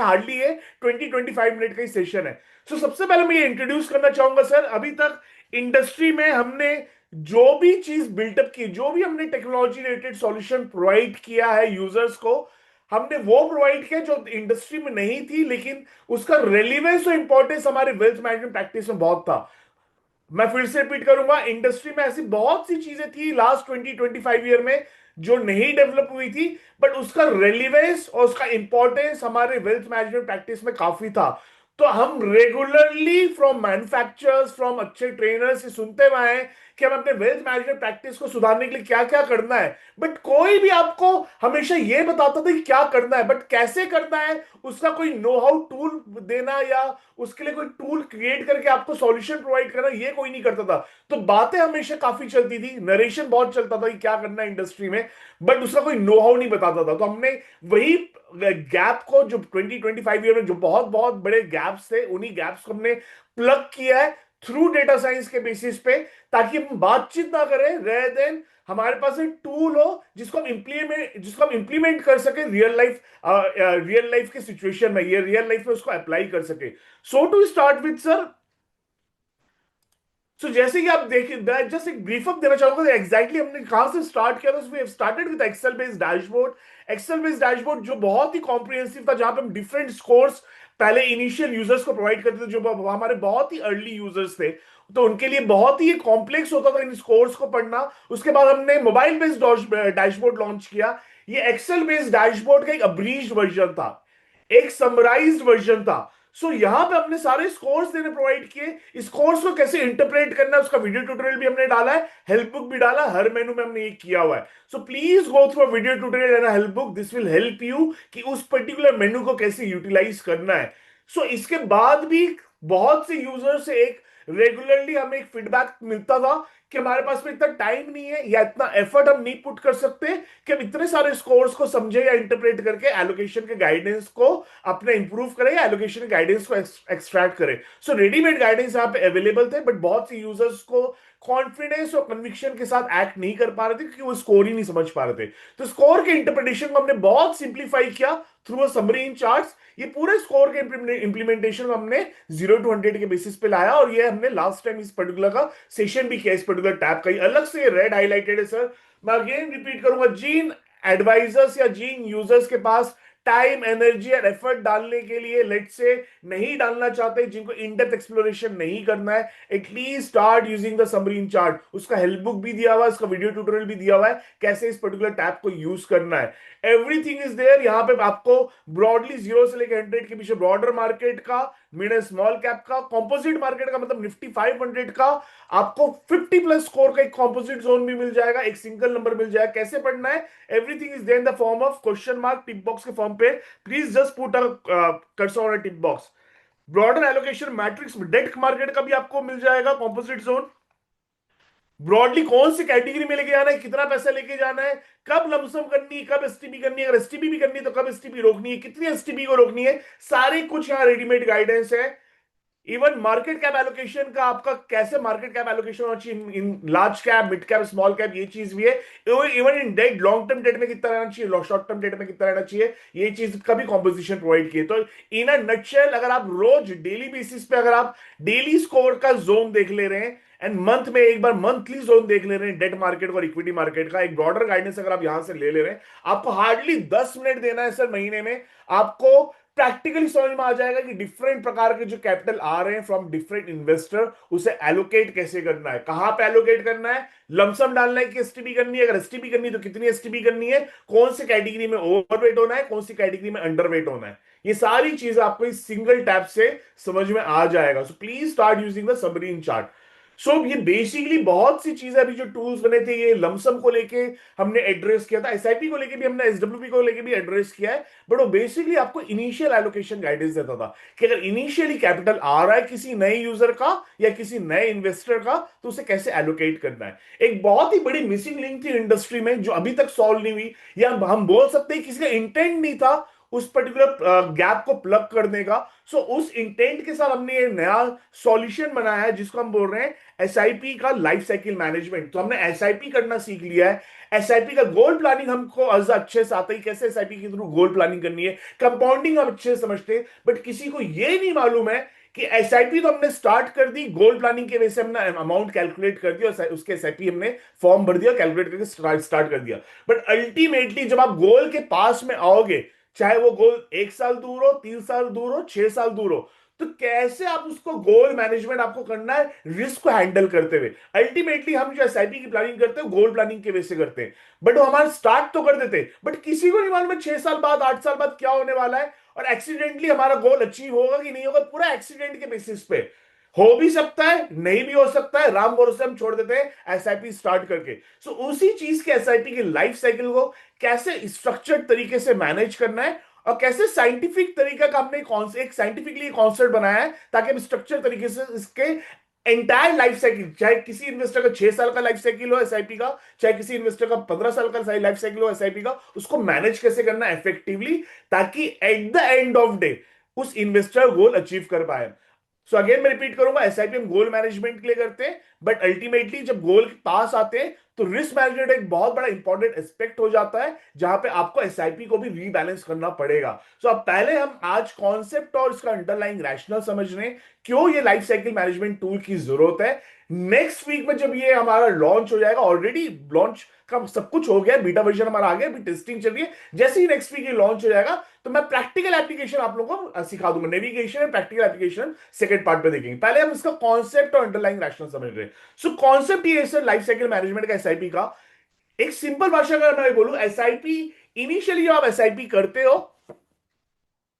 Hardly ये 20-25 minute का ही session है। सबसे पहले मैं ये इंट्रोड्यूस करना चाहूंगा सर, अभी तक इंडस्ट्री में हमने जो भी चीज बिल्टअप की, जो भी हमने टेक्नोलॉजी रिलेटेड सॉल्यूशन प्रोवाइड किया है यूजर्स को, हमने वो प्रोवाइड किया जो इंडस्ट्री में नहीं थी, लेकिन उसका रेलिवेंस और इंपॉर्टेंस हमारे वेल्थ मैनेजमेंट प्रैक्टिस में बहुत था। मैं फिर से रिपीट करूंगा, इंडस्ट्री में ऐसी बहुत सी चीजें थी लास्ट 20-25 ईयर में जो नहीं डेवलप हुई थी, बट उसका रेलिवेंस और उसका इंपॉर्टेंस हमारे वेल्थ मैनेजमेंट प्रैक्टिस में काफी था। तो हम रेगुलरली फ्रॉम मैन्युफैक्चरर्स, फ्रॉम अच्छे ट्रेनर्स से सुनते हुए आए हैं कि हम अपने वेल्थ मैनेजमेंट प्रैक्टिस को सुधारने के लिए क्या क्या करना है। बट कोई भी आपको हमेशा ये बताता था कि क्या करना है, बट कैसे करना है उसका कोई नो हाउ टूल देना या उसके लिए कोई टूल क्रिएट करके आपको सॉल्यूशन प्रोवाइड करना, ये कोई नहीं करता था। तो बातें हमेशा काफी चलती थी, नरेशन बहुत चलता था कि क्या करना है इंडस्ट्री में, बट उसका कोई नो हाउ नहीं बताता था। तो हमने वही गैप को, जो 20-25 ईयर में जो बहुत बहुत बड़े गैप्स थे, उन्हीं गैप्स को हमने प्लग किया है थ्रू डेटा साइंस के बेसिस पे, ताकि हम बातचीत ना करें, रेदर देन हमारे पास एक टूल हो जिसको हम इंप्लीमेंट कर सके रियल लाइफ के सिचुएशन में, ये रियल लाइफ में उसको अप्लाई कर सके। सो टू स्टार्ट विथ सर, जैसे कि आप देखिए, जस्ट एक ब्रीफ अप देना चाहूंगा एग्जैक्टली हमने कहां से स्टार्ट किया था। We have started with Excel based dashboard. Excel based dashboard जो बहुत ही कॉम्प्रिहेंसिव था, जहां पे हम डिफरेंट स्कोर्स पहले इनिशियल यूजर्स को प्रोवाइड करते थे, जो हमारे बहुत ही अर्ली यूजर्स थे। तो उनके लिए बहुत ही कॉम्प्लेक्स होता था इन स्कोर्स को पढ़ना। उसके बाद हमने मोबाइल बेस्ड डैशबोर्ड लॉन्च किया। ये एक्सेल बेस्ड डैशबोर्ड का एक अब्रीज्ड वर्जन था, एक समराइज्ड वर्जन था। यहां पे हमने सारे स्कोर्स देने प्रोवाइड किए। स्कोर्स को कैसे इंटरप्रेट करना है उसका वीडियो ट्यूटोरियल भी हमने डाला है, हेल्प बुक भी डाला, हर मेनू में हमने ये किया हुआ है। Please go through video tutorial and help book, this will help you कि उस पर्टिकुलर मेनू को कैसे यूटिलाइज करना है। इसके बाद भी बहुत से यूजर से एक रेगुलरली हमें एक फीडबैक मिलता था कि हमारे पास में इतना टाइम नहीं है या इतना एफर्ट हम नहीं पुट कर सकते कि हम इतने सारे स्कोर्स को समझे या इंटरप्रेट करके एलोकेशन के गाइडेंस को अपने इंप्रूव करें या एलोकेशन के गाइडेंस को एक्सट्रैक्ट करें। रेडीमेड गाइडेंस यहाँ पे अवेलेबल थे, बट बहुत सी यूजर्स को कॉन्फिडेंस और कन्विक्शन के साथ एक्ट नहीं कर पा रहे थे क्योंकि वो स्कोर ही नहीं समझ पा रहे थे। स्कोर के इंटरप्रिटेशन को हमने बहुत सिंप्लीफाई किया through a summary in charts. ये पूरे स्कोर के इंप्लीमेंटेशन हमने 0 to 100 के बेसिस पे लाया, और ये हमने लास्ट टाइम इस पर्टिकुलर का सेशन भी किया, इस पर्टिकुलर टैब का ही अलग से रेड हाईलाइटेड है सर। मैं अगेन रिपीट करूंगा, जिन एडवाइजर्स या जिन यूजर्स के पास टाइम, एनर्जी और एफर्ट डालने के लिए लेट से नहीं डालना चाहते, जिनको इन डेप्थ एक्सप्लोरेशन नहीं करना है, at least start using the summary in chart. उसका हेल्प बुक भी दिया हुआ है, उसका वीडियो ट्यूटोरियल भी दिया हुआ है कैसे इस पर्टिकुलर टैब को यूज करना है। Everything is there. यहाँ पे आपको ब्रॉडली 0 से लेकर 100 के पीछे ब्रॉडर मार्केट का, मिड एंड स्मॉल कैप का, कॉम्पोजिट मार्केट का मतलब निफ्टी 500 का, आपको 50+ स्कोर का एक कॉम्पोजिट जोन भी मिल जाएगा, एक सिंगल नंबर मिल जाएगा। कैसे पढ़ना है, everything is there in the form of question mark tick box के फॉर्म पे। Please just put a cursor on a tick box. Broader allocation matrix debt market का भी आपको मिल जाएगा कॉम्पोजिट जोन। ब्रॉडली कौन सी कैटेगरी में लेके जाना है, कितना पैसा लेके जाना है, कब लमसम करनी है, कब एसटीपी करनी है, अगर एसटीपी भी करनी है तो कब एसटीपी रोकनी है, कितनी एसटीपी को रोकनी है, सारे कुछ यहाँ रेडीमेड गाइडेंस है। इवन मार्केट कैप एलोकेशन का, आपका कैसे मार्केट कैप एलोकेशन होना चाहिए in large cap, mid cap, small cap, ये चीज भी है। Even in debt, long term debt में कितना रहना चाहिए, शॉर्ट टर्म डेट में कितना रहना चाहिए, ये चीज का भी कॉम्पोजिशन प्रोवाइड किए। तो इन अ नटशेल, अगर आप रोज डेली बेसिस पे अगर आप डेली स्कोर का जोन देख ले रहे हैं एंड मंथ में एक बार मंथली जोन देख ले रहे हैं डेट मार्केट और इक्विटी मार्केट का, एक ब्रॉडर गाइडेंस अगर आप यहां से ले ले रहे हैं, आपको हार्डली 10 मिनट देना है सर महीने में। आपको प्रैक्टिकली समझ में आ जाएगा कि डिफरेंट प्रकार के जो कैपिटल आ रहे हैं फ्रॉम डिफरेंट इन्वेस्टर, उसे एलोकेट कैसे करना है, कहां पे एलोकेट करना है, लमसम डालना है कि एसटीपी करनी है, अगर एसटीपी करनी है तो कितनी एसटीपी करनी है, कौन सी कैटेगरी में ओवरवेट होना है, कौन सी कैटेगरी में अंडरवेट होना है, ये सारी चीजें आपको इस सिंगल टैब से समझ में आ जाएगा। So please start using the sabrin chart. ये बेसिकली बहुत सी चीजें अभी जो टूल्स बने थे, ये लमसम को लेके हमने एड्रेस किया था, एसआईपी को लेके भी हमने, एसडब्ल्यूपी को लेके भी एड्रेस किया है। बट वो बेसिकली आपको इनिशियल एलोकेशन गाइडेंस देता था कि अगर इनिशियली कैपिटल आ रहा है किसी नए यूजर का या किसी नए इन्वेस्टर का, तो उसे कैसे एलोकेट करना है। एक बहुत ही बड़ी मिसिंग लिंक थी इंडस्ट्री में जो अभी तक सॉल्व नहीं हुई, या हम बोल सकते हैं किसी का इंटेंट नहीं था उस पर्टिकुलर गैप को प्लग करने का। सो उस इंटेंट के साथ हमने ये नया सॉल्यूशन बनाया है जिसको हम बोल रहे हैं एसआईपी का लाइफ साइकिल मैनेजमेंट। तो हमने एसआईपी करना सीख लिया है। एसआईपी का गोल प्लानिंग हमको अच्छे से आता है, कैसे एसआईपी के थ्रू गोल प्लानिंग करनी है। कंपाउंडिंग हम अच्छे से समझते हैं, बट किसी को ये नहीं मालूम है कि एसआईपी तो हमने स्टार्ट कर दी, गोल प्लानिंग के वजह से हमने अमाउंट कैलकुलेट कर दिया और उसके एसआईपी हमने फॉर्म भर दिया, कैलकुलेट करके स्टार्ट कर दिया। बट अल्टीमेटली जब आप गोल के पास में आओगे, चाहे वो गोल 1 साल दूर हो, 3 साल दूर हो, 6 साल दूर हो, तो कैसे आप उसको गोल मैनेजमेंट आपको करना है रिस्क को हैंडल करते हुए। अल्टीमेटली हम जो एसआईपी की प्लानिंग करते हैं गोल प्लानिंग के वजह से करते हैं, बट वो हमारा स्टार्ट तो कर देते हैं, बट किसी को नहीं मालूम है 6 साल बाद, 8 साल बाद क्या होने वाला है, और एक्सीडेंटली हमारा गोल अचीव होगा कि नहीं होगा, पूरा एक्सीडेंट के बेसिस पे हो भी सकता है, नहीं भी हो सकता है, राम भरोसे हम छोड़ देते हैं एसआईपी स्टार्ट करके। सो उसी चीज के एसआईपी की लाइफ साइकिल को कैसे स्ट्रक्चर्ड तरीके से मैनेज करना है, और कैसे साइंटिफिक तरीका का हमने एक साइंटिफिकली कॉन्सेप्ट बनाया है, ताकि हम स्ट्रक्चर तरीके से इसके एंटायर लाइफ साइकिल, चाहे किसी इन्वेस्टर का 6 साल का लाइफ साइकिल हो एसआईपी का, चाहे किसी इन्वेस्टर का 15 साल का लाइफ साइकिल हो एसआईपी का, उसको मैनेज कैसे करना इफेक्टिवली, ताकि at the end of day उस इन्वेस्टर गोल अचीव कर पाए। सो अगेन मैं रिपीट करूंगा, एसआईपी हम गोल मैनेजमेंट के लिए करते हैं, बट अल्टीमेटली जब गोल के पास आते हैं तो रिस्क मैनेजमेंट एक बहुत बड़ा इंपॉर्टेंट एस्पेक्ट हो जाता है, जहां पे आपको एसआईपी को भी रीबैलेंस करना पड़ेगा। सो अब पहले हम आज कॉन्सेप्ट और इसका अंडरलाइंग रैशनल समझ रहे हैं, क्यों ये लाइफ साइकिल मैनेजमेंट टूल की जरूरत है। नेक्स्ट वीक में जब ये हमारा लॉन्च हो जाएगा, ऑलरेडी लॉन्च का सब कुछ हो गया, बीटा वर्जन हमारा आ गया, अभी टेस्टिंग चल रही है, जैसे ही नेक्स्ट वीक ये लॉन्च हो जाएगा तो मैं प्रैक्टिकल एप्लीकेशन आप लोगों को सिखा दूंगा। Navigation and practical application second part पे देखेंगे, पहले हम इसका कॉन्सेप्ट और अंडरलाइंग रैशनल समझ रहे हैं। सो कॉन्सेप्ट ये है लाइफ साइकिल मैनेजमेंट का एसआईपी का। एक सिंपल भाषा अगर मैं बोलूं, एसआईपी इनिशियली जब आप एसआईपी करते हो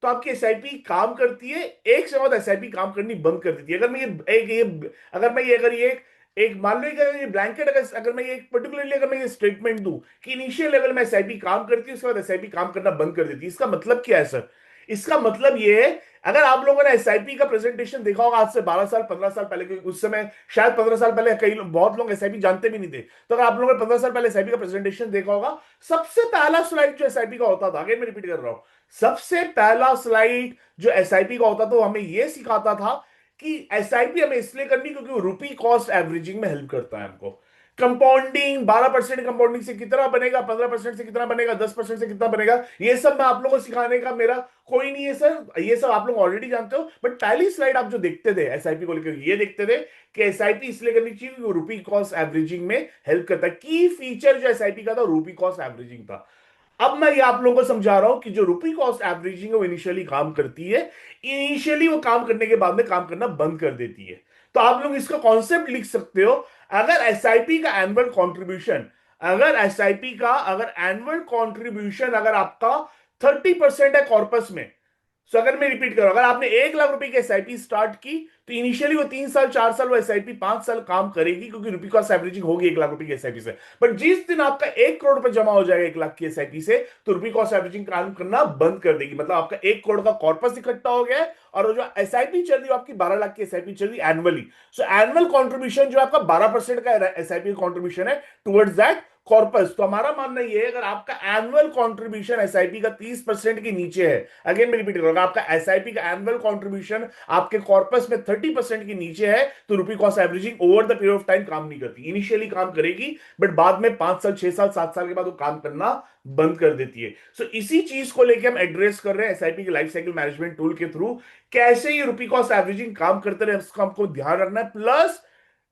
तो आपकी एसआईपी काम करती है, एक समय बाद एसआईपी काम करनी बंद कर देती है। अगर मैं ये एक मान लो कि अगर ये ब्लैंकेट, अगर मैं ये पर्टिकुलरली अगर मैं ये स्टेटमेंट दूं कि इनिशियल लेवल में एसआईपी काम करती है, उसके बाद एसआईपी काम करना बंद कर देती है, इसका मतलब क्या है सर? इसका मतलब ये है, अगर आप लोगों ने एसआईपी का प्रेजेंटेशन देखा होगा आज से 12 साल 15 साल पहले, क्योंकि उस समय शायद 15 साल पहले बहुत लोग एसआईपी जानते भी नहीं थे, तो अगर आप लोगों ने 15 साल पहले एसआईपी का प्रेजेंटेशन देखा होगा, सबसे पहला स्लाइड जो एसआईपी का होता था, अगेन मैं रिपीट कर रहा हूं, सबसे पहला स्लाइड जो एसआईपी का होता था वो हमें यह सिखाता था कि एसआईपी हमें इसलिए करनी क्योंकि वो रुपी कॉस्ट एवरेजिंग में हेल्प करता है हमको। कंपाउंडिंग, 12% कंपाउंडिंग से कितना बनेगा, 15% से कितना बनेगा, 10% से कितना बनेगा, ये सब मैं आप लोगों को सिखाने का मेरा कोई नहीं है सर, ये सब आप लोग ऑलरेडी जानते हो। बट पहली स्लाइड आप जो देखते थे एसआईपी को लेकर, ये देखते थे कि एसआईपी इसलिए करनी चाहिए क्योंकि रुपी कॉस्ट एवरेजिंग में हेल्प करता है। की फीचर जो एसआईपी का था रुपी कॉस्ट एवरेजिंग था। अब मैं ये आप लोगों को समझा रहा हूं कि जो रुपी कॉस्ट एवरेजिंग है वो इनिशियली काम करती है, इनिशियली वो काम करने के बाद में काम करना बंद कर देती है। तो आप लोग इसका कॉन्सेप्ट लिख सकते हो, अगर एसआईपी का एनुअल कंट्रीब्यूशन, अगर एनुअल कंट्रीब्यूशन अगर आपका 30% है कॉर्पस में। सो अगर मैं रिपीट करूं, अगर आपने 1 लाख रुपए की एसआईपी स्टार्ट की तो इनिशियली वो 3 साल 4 साल, वो एसआईपी 5 साल काम करेगी क्योंकि रुपी कॉस्ट एवरेजिंग होगी 1 लाख रुपए की एसआईपी से। बट जिस दिन आपका 1 करोड़ रुपए जमा हो जाएगा 1 लाख की एसआईपी से, तो रुपी कॉस्ट एवरेजिंग काम करना बंद कर देगी। मतलब आपका 1 करोड़ का कॉर्पस इकट्ठा हो गया है, और वो जो एसआईपी चल रही है आपकी 12 लाख की एसआईपी चल रही है एनुअली। सो एनुअल कॉन्ट्रीब्यूशन जो आपका 12% का एसआईपी कॉन्ट्रीब्यूशन है टुवर्ड्स दैट कॉर्पस। तो हमारा मानना ये है, अगर आपका एनुअल कंट्रीब्यूशन एसआईपी का 30% के नीचे है, अगेन मैं रिपीट करूंगा, आपका एसआईपी का एनुअल कंट्रीब्यूशन आपके कॉर्पस में 30% के नीचे है, तो रुपी cost averaging over the period of time काम नहीं करती। इनिशियली काम करेगी, बट बाद में 5 साल 6 साल 7 साल के बाद वो काम करना बंद कर देती है। सो इसी चीज को लेकर हम एड्रेस कर रहे हैं एसआईपी के लाइफ साइकिल मैनेजमेंट टूल के थ्रू, कैसे ये रुपी कॉस्ट एवरेजिंग काम करते रहे उसका हमको ध्यान रखना है, प्लस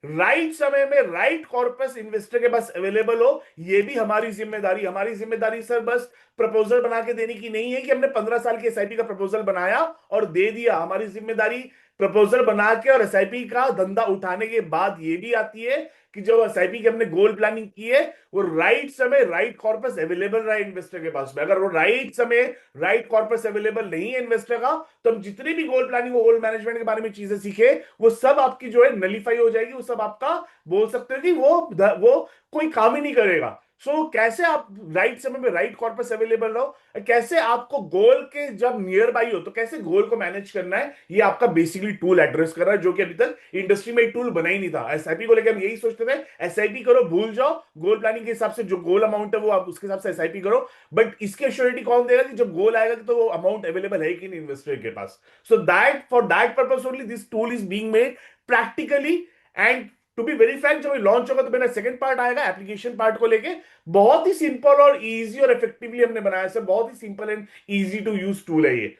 राइट समय में राइट कॉर्पस इन्वेस्टर के पास अवेलेबल हो, ये भी हमारी जिम्मेदारी। हमारी जिम्मेदारी सर बस प्रपोजल बना के देने की नहीं है कि हमने 15 साल की एसआईपी का प्रपोजल बनाया और दे दिया। हमारी जिम्मेदारी प्रपोजल बना के और एसआईपी का धंधा उठाने के बाद ये भी आती है कि जो एसआईपी की हमने गोल प्लानिंग की है वो राइट समय राइट कॉर्पस अवेलेबल रहा इन्वेस्टर के पास में। अगर वो राइट समय राइट कॉर्पस अवेलेबल नहीं है इन्वेस्टर का, तो हम जितनी भी गोल प्लानिंग गोल मैनेजमेंट के बारे में चीजें सीखे वो सब आपकी जो है नलीफाई हो जाएगी, वो सब आपका बोल सकते हो कि वो कोई काम ही नहीं करेगा। सो कैसे आप राइट समय में राइट कॉर्पस अवेलेबल रहो, कैसे आपको गोल के जब नियर बाई हो तो कैसे गोल को मैनेज करना है, ये आपका बेसिकली टूल एड्रेस कर रहा है, जो कि अभी तक इंडस्ट्री में टूल बना ही नहीं था। एसआईपी को लेकर हम यही सोचते थे, एसआईपी करो भूल जाओ, गोल प्लानिंग के हिसाब से जो गोल अमाउंट है वो आप उसके हिसाब से एसआईपी करो। बट इसकी अश्योरिटी कौन देगा कि जब गोल आएगा तो वो अमाउंट अवेलेबल है कि नहीं इन्वेस्टर के पास। So that for that purpose only this tool is being made practically. And to be very frank, जब लॉन्च होगा तो मेरा सेकंड पार्ट आएगा एप्लीकेशन पार्ट को लेके। बहुत ही सिंपल और इजी और इफेक्टिवली हमने बनाया सर, बहुत ही simple and easy to use tool है ये।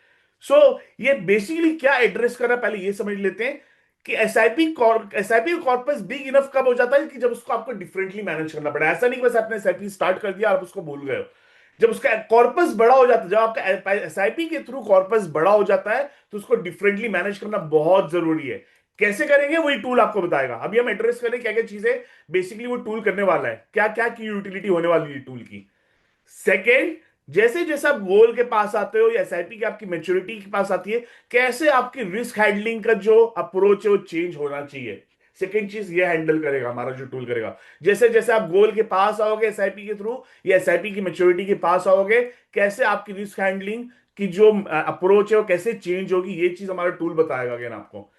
सो ये बेसिकली क्या एड्रेस कर रहा है पहले ये समझ लेते हैं कि एसआईपी कॉर्पस बिग इनफ कब हो जाता है कि जब उसको आपको डिफरेंटली मैनेज करना पड़ा। ऐसा नहीं कि बस आपने एसआईपी स्टार्ट कर दिया आप उसको भूल गए हो। जब उसका कॉर्पस बड़ा हो जाता है, जब आपका एसआईपी के थ्रू कॉर्पस बड़ा हो जाता है तो उसको डिफरेंटली मैनेज करना बहुत जरूरी है। कैसे करेंगे वही टूल आपको बताएगा। अभी हम एड्रेस करें क्या क्या चीजें बेसिकली वो टूल करने वाला है, क्या क्या की यूटिलिटी होने वाली है टूल की। सेकेंड, जैसे जैसे आप गोल के पास आते हो या एसआईपी की आपकी मेच्योरिटी के पास आती है, कैसे आपकी रिस्क हैंडलिंग का जो अप्रोच है वो चेंज होना चाहिए। सेकेंड चीज ये हैंडल करेगा हमारा जो टूल करेगा। जैसे जैसे आप गोल के पास आओगे एसआईपी के थ्रू या एसआईपी की मेच्योरिटी के पास आओगे, कैसे आपकी रिस्क हैंडलिंग की जो अप्रोच है वो कैसे चेंज होगी, ये चीज हमारा टूल बताएगा अगेन आपको।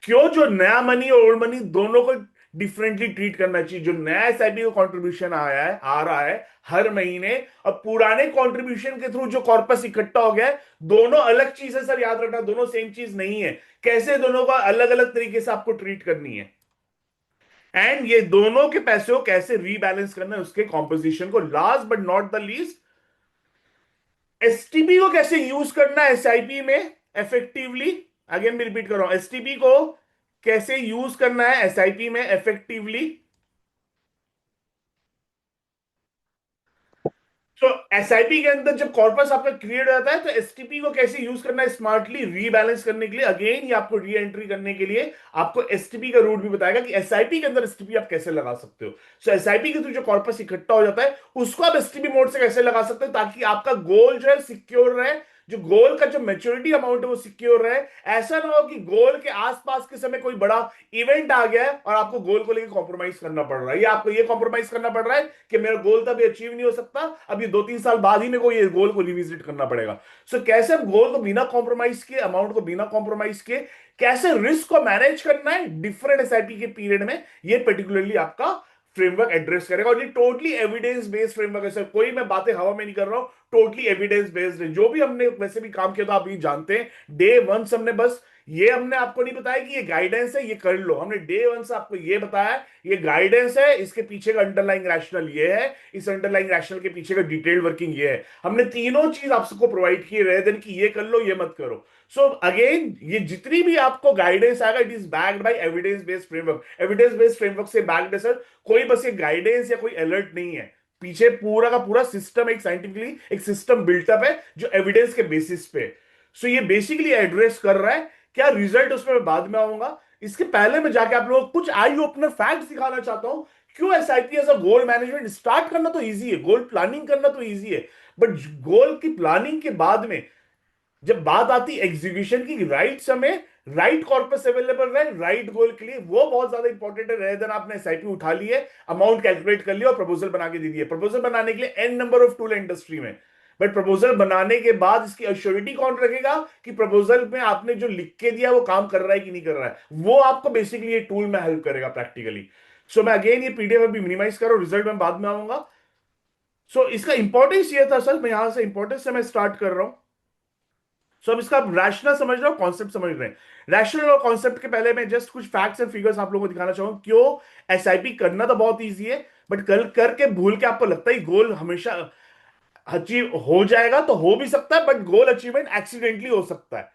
क्यों जो नया मनी और ओल्ड मनी दोनों को डिफरेंटली ट्रीट करना चाहिए। जो नया एसआईपी का कंट्रीब्यूशन आया है आ रहा है हर महीने, और पुराने कंट्रीब्यूशन के थ्रू जो कॉर्पस इकट्ठा हो गया है, दोनों अलग चीज है सर, याद रखना दोनों सेम चीज नहीं है। कैसे दोनों का अलग अलग तरीके से आपको ट्रीट करनी है, एंड ये दोनों के पैसे को कैसे रीबैलेंस करना है उसके कॉम्पोजिशन को। Last but not the least, STP को कैसे यूज करना है एसआईपी में इफेक्टिवली। अगेन मैं रिपीट कर रहा हूं, एसटीपी को कैसे यूज करना है एसआईपी में इफेक्टिवली। तो एसआईपी के अंदर जब कॉर्पस आपका क्रिएट हो जाता है तो एसटीपी को कैसे यूज करना है स्मार्टली रीबैलेंस करने के लिए। अगेन ये आपको री एंट्री करने के लिए आपको एसटीपी का रूट भी बताएगा कि एसआईपी के अंदर एसटीपी आप कैसे लगा सकते हो। सो एसआईपी के थ्रू जो कॉर्पस इकट्ठा हो जाता है उसको आप एसटीपी मोड से कैसे लगा सकते हो ताकि आपका गोल जो है सिक्योर रहे, जो गोल का जो मेच्योरिटी अमाउंट है वो सिक्योर रहे। ऐसा ना हो कि गोल के आसपास के समय कोई बड़ा इवेंट आ गया है और आपको गोल को लेकर कॉम्प्रोमाइज करना पड़ रहा है, या आपको ये कॉम्प्रोमाइज करना पड़ रहा है कि मेरा गोल तभी अचीव नहीं हो सकता, अब ये 2-3 साल बाद ही मेरे को ये गोल को रिविजिट करना पड़ेगा। सो कैसे हम गोल को बिना कॉम्प्रोमाइज किए, अमाउंट को बिना कॉम्प्रोमाइज किए कैसे रिस्क को मैनेज करना है डिफरेंट एसआईपी के पीरियड में, ये पर्टिकुलरली आपका फ्रेमवर्क एड्रेस करेगा। और ये टोटली एविडेंस बेस्ड फ्रेमवर्क है सर, कोई मैं बातें हवा में नहीं कर रहा हूं, टोटली एविडेंस बेस्ड है। जो भी हमने वैसे भी काम किया था आप ये जानते हैं, डे वन से हमने बस ये हमने आपको नहीं बताया कि ये गाइडेंस है ये कर लो, हमने डे वन से आपको ये बताया ये गाइडेंस है, इसके पीछे का अंडरलाइंग रैशनल ये है, इस अंडरलाइंग रैशनल के पीछे का डिटेल्ड वर्किंग ये है। हमने तीनों चीज आपको प्रोवाइड की रहे दिन कि ये कर लो ये मत करो। सो अगेन ये जितनी भी आपको गाइडेंस आएगा it is backed by evidence based framework. Evidence based framework से बैक्ड है सर, कोई बस ये गाइडेंस या कोई अलर्ट नहीं है, पीछे पूरा का पूरा सिस्टम एक साइंटिफिकली एक सिस्टम बिल्टअप है जो एविडेंस के बेसिस पे। सो ये बेसिकली एड्रेस कर रहा है। क्या रिजल्ट उसमें मैं बाद में आऊंगा, इसके पहले मैं जाके आप लोगों को कुछ आई ओपनर फैक्ट दिखाना चाहता हूं। क्यों SIP as a goal management start करना तो इजी है, गोल प्लानिंग करना तो इजी है, बट गोल की प्लानिंग के बाद में जब बात आती एग्जीक्यूशन की, राइट समय राइट कॉर्पस अवेलेबल रहे राइट गोल के लिए, वो बहुत ज्यादा इंपॉर्टेंट है। रेदर आपने एसआईपी उठा ली है, अमाउंट कैलकुलेट कर लिया और प्रपोजल बना के दे दिए। प्रपोजल बनाने के लिए N number of tool industry में, बट प्रपोजल बनाने के बाद इसकी अश्योरिटी कौन रखेगा कि प्रपोजल में आपने जो लिख के दिया वो काम कर रहा है कि नहीं कर रहा है, वो आपको बेसिकली ये टूल में हेल्प करेगा प्रैक्टिकली। सो मैं अगेन ये पीडीएफ अभी मिनिमाइज करो, रिजल्ट में बाद में आऊंगा। सो इसका इंपॉर्टेंस ये था सर, मैं यहां से इंपॉर्टेंस से मैं स्टार्ट कर रहा हूं। सो अब इसका रैशनल समझ रहे हो, कॉन्सेप्ट समझ रहे हैं। रैशनल और कॉन्सेप्ट के पहले मैं जस्ट कुछ फैक्ट्स एंड फिगर्स आप लोगों को दिखाना चाहूंगा। क्यों एसआईपी करना तो बहुत इजी है, बट कल करके भूल के आपको लगता है गोल हमेशा अचीव हो जाएगा, तो हो भी सकता है, बट गोल अचीवमेंट एक्सीडेंटली हो सकता है,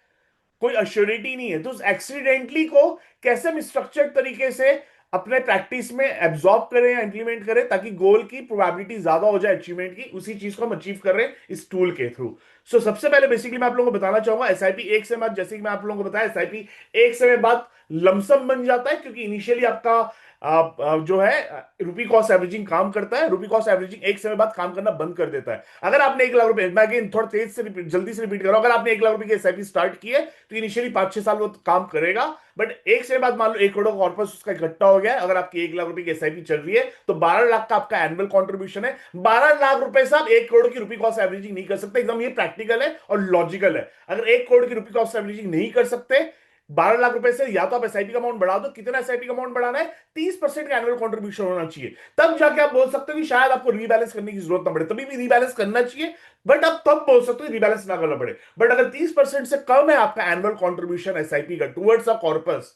कोई अश्योरिटी नहीं है। तो उस एक्सीडेंटली को कैसे हम स्ट्रक्चर्ड तरीके से अपने प्रैक्टिस में एब्जॉर्ब करें या इंप्लीमेंट करें ताकि गोल की प्रोबेबिलिटी ज्यादा हो जाए अचीवमेंट की, उसी चीज को हम अचीव कर रहे हैं इस टूल के थ्रू। सो सबसे पहले बेसिकली मैं आप लोगों को बताना चाहूंगा एसआईपी एक समय बाद, जैसे कि मैं आप लोगों को बताया एसआईपी एक समय बाद लमसम बन जाता है, क्योंकि इनिशियली आपका जो है रुपी कॉस्ट एवरेजिंग काम करता है। रुपी कॉस्ट एवरेजिंग एक समय बाद काम करना बंद कर देता है। अगर आपने 1 लाख रुपए, मैं अगेन थोड़ा तेज से जल्दी से रिपीट कर रहा हूं, अगर आपने 1 लाख रुपए की एसआईपी स्टार्ट की है तो इनिशियली 5-6 साल वो काम करेगा। बट एक समय बाद मान लो 1 करोड़ का कॉर्पस उसका इकट्ठा हो गया है, अगर आपकी 1 लाख रुपए की एसआईपी चल रही है तो 12 लाख का आपका एनुअल कॉन्ट्रीब्यूशन है। 12 लाख रुपए से आप 1 करोड़ की रुपी कॉस्ट एवरेजिंग नहीं कर सकते, एकदम ये प्रैक्टिकल है और लॉजिकल है। अगर 1 करोड़ की रुपी कॉस्ट एवरेजिंग नहीं कर सकते 12 लाख रुपए से, या तो आप एसआईपी का अमाउंट बढ़ा दो। कितना एसआईपी का अमाउंट बढ़ाना है? 30% का एनुअल कॉन्ट्रीब्यूशन होना चाहिए। तब जाके आप बोल सकते हो कि शायद आपको रीबैलेंस करने की जरूरत ना पड़े, तभी भी रीबैलेंस करना चाहिए। बट आप तब बोल सकते हो रीबैलेंस ना करना पड़े। बट अगर 30% से कम है आपका एनुअल कॉन्ट्रीब्यूशन एसआईपी का टुवर्ड्स अ कॉर्पस,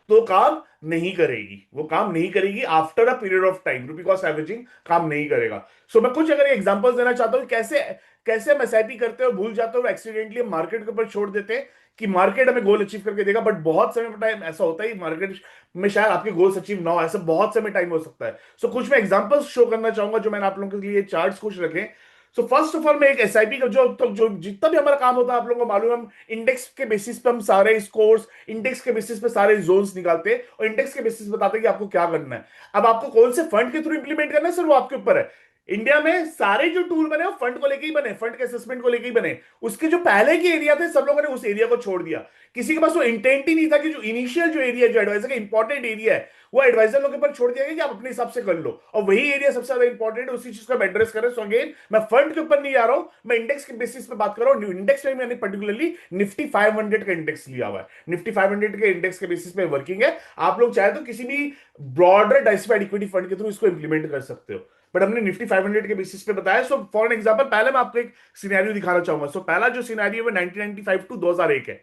तो काम नहीं करेगी। वो काम नहीं करेगी after a period of time, rupee cost averaging काम नहीं करेगा। सो मैं कुछ अगर एग्जांपल्स देना चाहता हूं कैसे कैसे हम एसआईपी करते हो, भूल जाते हो, एक्सीडेंटली हम मार्केट के ऊपर छोड़ देते हैं कि मार्केट हमें गोल अचीव करके देगा। बट बहुत समय टाइम ऐसा होता है मार्केट में शायद आपके गोल्स अचीव ना हो, ऐसा बहुत समय टाइम हो सकता है। सो कुछ मैं एग्जांपल्स शो करना चाहूंगा जो मैंने आप लोगों के लिए चार्ट्स कुछ रखे। सो फर्स्ट ऑफ ऑल मैं एक एसआईपी का जो जितना भी हमारा काम होता है आप लोगों को मालूम है, हम इंडेक्स के बेसिस पे हम सारे स्कोर्स, इंडेक्स के बेसिस पे सारे जोन्स निकालते हैं और इंडेक्स के बेसिस पे बताते हैं कि आपको क्या करना है। अब आपको कौन से फंड के थ्रू इंप्लीमेंट करना है सर, वो आपके ऊपर है। इंडिया में सारे जो टूल बने वो फंड को लेके ही बने, फंड के असेसमेंट को लेके ही बने। उसके जो पहले के एरिया थे सब लोगों ने उस एरिया को छोड़ दिया। किसी के पास वो इंटेंट ही नहीं था कि जो इनिशियल जो एरिया, जो एडवाइजर का इंपॉर्टेंट एरिया है, वो एडवाइजर लोगों के ऊपर छोड़ दिया गया कि आप अपने हिसाब से कर लो। और वही एरिया सबसे ज्यादा इंपॉर्टेंट है, उसी चीज को हम एड्रेस करें। सो अगेन मैं फंड के ऊपर नहीं आ रहा हूं, मैं इंडेक्स के बेसिस पे बात कर रहा हूं। इंडेक्स में मैंने पर्टिकुलरली निफ्टी 500 का इंडेक्स लिया हुआ है। निफ्टी 500 के इंडेक्स के बेसिस पे वर्किंग है। आप लोग चाहे तो किसी भी ब्रॉडर डाइवर्सिफाइड इक्विटी फंड के थ्रू इसको इंप्लीमेंट कर सकते हो। बट हमने निफ्टी 500 के बेसिस पे बताया। सो फॉर एग्जांपल पहले मैं आपको एक सिनेरियो दिखाना चाहूंगा। सो पहला जो सिनेरियो है 1995 टू 2001 है।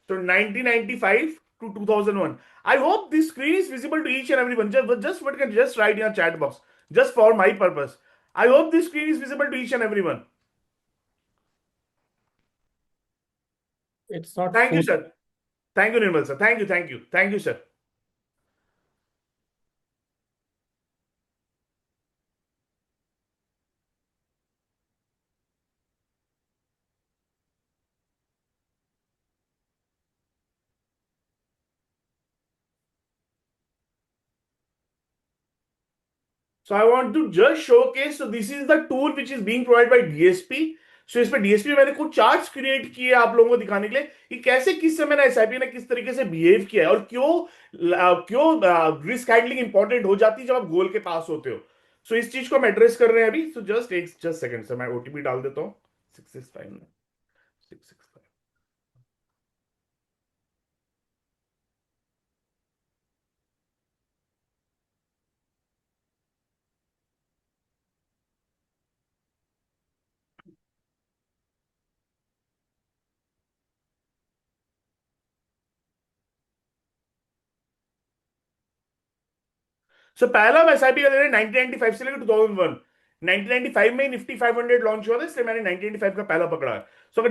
तो 1995 to 2001. I hope this screen is visible to each and everyone. Just what can just write in your chat box, just for my purpose. I hope this screen is visible to each and everyone. It's not Thank you, full. sir. Thank you, Nirmal sir. Thank you, thank you, thank you, sir. So I want to just showcase. So this is the tool which is being provided by DSP. सो इस पे DSP में मैंने कुछ charts create किए आप लोगों को दिखाने के लिए कि कैसे किस समय ना एसआईपी ने किस तरीके से बिहेव किया है और क्यों रिस्क हैंडलिंग इंपॉर्टेंट हो जाती है जब आप गोल के पास होते हो। सो इस चीज को हम एड्रेस कर रहे हैं अभी। सो जस्ट सेकंड से मैं ओटीपी डाल देता हूँ। 665 665। सो पहला हम एसआईपी का दे रहे हैं 1995 से लेकर 2001। 1995 में निफ्टी 500 लॉन्च हुआ था, इसलिए मैंने 1995 का पहला पकड़ा है। सो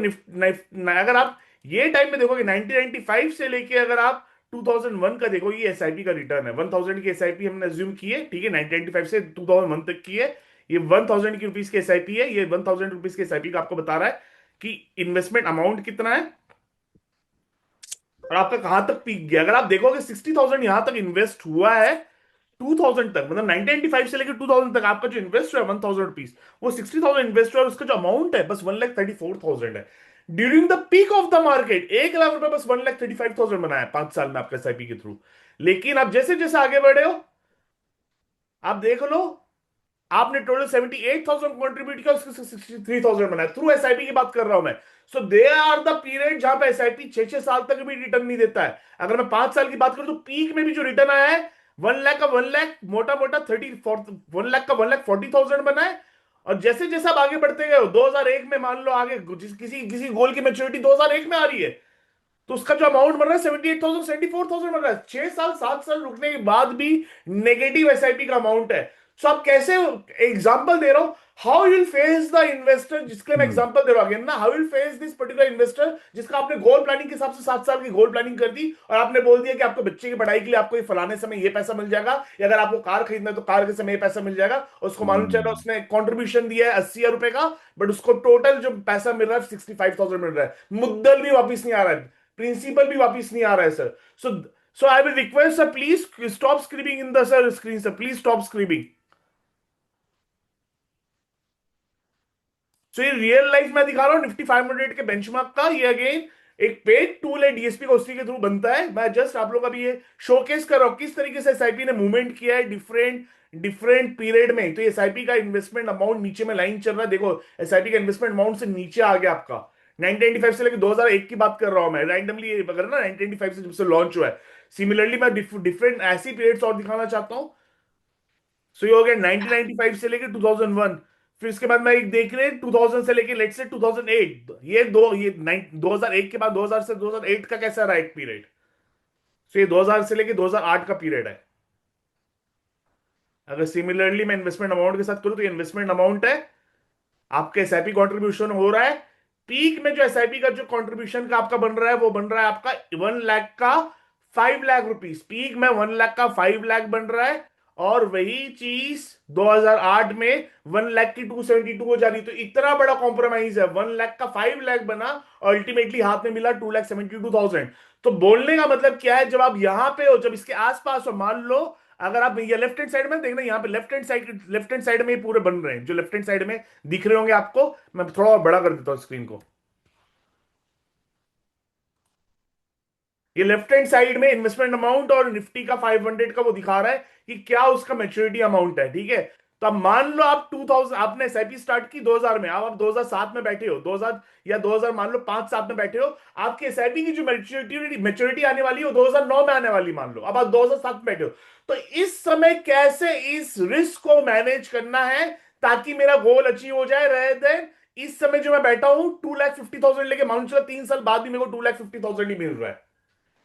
अगर आप ये टाइम में देखोगे 1995 से लेके अगर आप 2001 का देखो, ये एसआईपी का रिटर्न है। 1000 की एसआईपी हमने अज्यूम की है, ठीक है, 1995 से 2001 तक की है। ये 1000 की रुपीस की एसआईपी है। ये 1000 रुपीस की एसआईपी का आपको बता रहा है कि इन्वेस्टमेंट अमाउंट कितना है और आपका कहां तक पीक गया। अगर आप देखोगे 60,000 यहां तक इन्वेस्ट हुआ है 2000 तक, मतलब 1995 से लेकर 2000 तक आपका जो इन्वेस्ट हुआ है 1000 रुपीज, वो 60,000 इन्वेस्ट हुआ है। उसका जो अमाउंट है बस 1,34,000 है। During the peak of the market 1 lakh रुपए बस 1,35,000 बनाया 5 साल में आपके एसआईपी के थ्रू। लेकिन आप जैसे जैसे आगे बढ़े हो, आप देख लो, आपने टोटल 78,000 कॉन्ट्रीब्यूट किया, उसके 63,000 बनाया थ्रू एसआईपी की बात कर रहा हूं मैं। सो दे आर द पीरियड जहां पे एसआईपी 6-6 साल तक भी रिटर्न नहीं देता है। अगर मैं 5 साल की बात करूं तो पीक में भी जो रिटर्न आया है 1 लाख का 1 लाख मोटा मोटा 1 लाख का 1,40,000 बना है। और जैसे जैसे आप आगे बढ़ते गए हो 2001 में मान लो आगे किसी किसी गोल की मैच्योरिटी 2001 में आ रही है, तो उसका जो अमाउंट बन रहा है 78,000 74,000 बन रहा है। 6 साल 7 साल रुकने के बाद भी नेगेटिव एसआईपी का अमाउंट है। सो आप कैसे, एग्जांपल दे रहा हूं, how will face the investor, जिसके लिए मैं हम्म। एग्जांपल दे रहा हूं ना, how will face this particular investor जिसका आपने गोल प्लानिंग के हिसाब से 7 साल की गोल प्लानिंग कर दी और आपने बोल दिया कि आपको बच्चे की पढ़ाई के लिए आपको ये फलाने समय ये पैसा मिल जाएगा, या अगर आपको कार खरीदना है तो कार के समय ये पैसा मिल जाएगा। और उसको मालूम चल रहा है उसने कंट्रीब्यूशन दिया है 80,000 रुपए का, बट उसको टोटल जो पैसा मिल रहा है 65,000 मिल रहा है। मुद्दल भी वापिस नहीं आ रहा है, प्रिंसिपल भी वापिस नहीं आ रहा है sir. So So I will request sir, please stop screaming in the sir screen, sir. Please stop screaming. सो ये रियल लाइफ में दिखा रहा हूँ निफ्टी 500 के बेंचमार्क का। ये अगेन एक पेड टूल है, डीएसपी का, उसी के थ्रू बनता है। मैं जस्ट आप लोग अभी ये शोकेस कर रहा हूँ किस तरीके से एसआईपी ने मूवमेंट किया है डिफरेंट डिफरेंट पीरियड में। तो एसआईपी का इन्वेस्टमेंट अमाउंट नीचे में लाइन चल रहा है, देखो एसआईपी का इन्वेस्टमेंट अमाउंट से नीचे आ गया आपका। 1995 से लेकर 2001 की बात कर रहा हूं मैं रैंडमली, अगर ना 1995 से जब से लॉन्च हुआ है। सिमिलरली मैं डिफरेंट ऐसी पीरियड्स और दिखाना चाहता हूं। सो ये हो गया 1995 से लेके 2001। फिर इसके बाद मैं एक देख रहे हैं 2000 से लेके लेट्स से 2008। ये 2001 के बाद 2000 से 2008 का कैसा रहा एक पीरियड। सो ये 2000 से लेके 2008 का पीरियड है। अगर सिमिलरली मैं इन्वेस्टमेंट अमाउंट के साथ करूं तो ये इन्वेस्टमेंट अमाउंट है, आपके एसआईपी कंट्रीब्यूशन हो रहा है। पीक में जो एसआईपी का जो कंट्रीब्यूशन का आपका बन रहा है वो बन रहा है आपका 1 लाख का 5 लाख रुपीस। पीक में 1 लाख का 5 लाख बन रहा है। और वही चीज 2008 में 1 लाख की 272 हो जा रही। तो इतना बड़ा कॉम्प्रोमाइज है, 1 लाख का 5 लाख बना, अल्टीमेटली हाथ में मिला 2,72,000। तो बोलने का मतलब क्या है, जब आप यहां पे हो, जब इसके आसपास हो, मान लो अगर आप ये लेफ्ट हैंड साइड में देखना, यहाँ पे लेफ्ट हैंड साइड में ही पूरे बन रहे हैं जो लेफ्ट हैंड साइड में दिख रहे होंगे आपको। मैं थोड़ा और बड़ा कर देता हूँ स्क्रीन को। ये लेफ्ट हैंड साइड में इन्वेस्टमेंट अमाउंट और निफ्टी का 500 का वो दिखा रहा है कि क्या उसका मैच्योरिटी अमाउंट है, ठीक है। तो अब मान लो आप 2000 आपने एसआईपी स्टार्ट की 2000 में, अब आप 2007 में बैठे हो, 2000 या 2000 मान लो 5-7 में बैठे हो। आपकी एसआईपी की जो मैच्योरिटी मैच्योरिटी आने वाली है वो 2009 में आने वाली, मान लो अब आप 2007 में बैठे हो। तो इस समय कैसे इस रिस्क को मैनेज करना है ताकि मेरा गोल अचीव हो जाए, रहे देन इस समय जो मैं बैठा हूं 2,50,000 लेके, मान चलो 3 साल बाद भी मेरे को 2,50,000 ही मिल रहा है।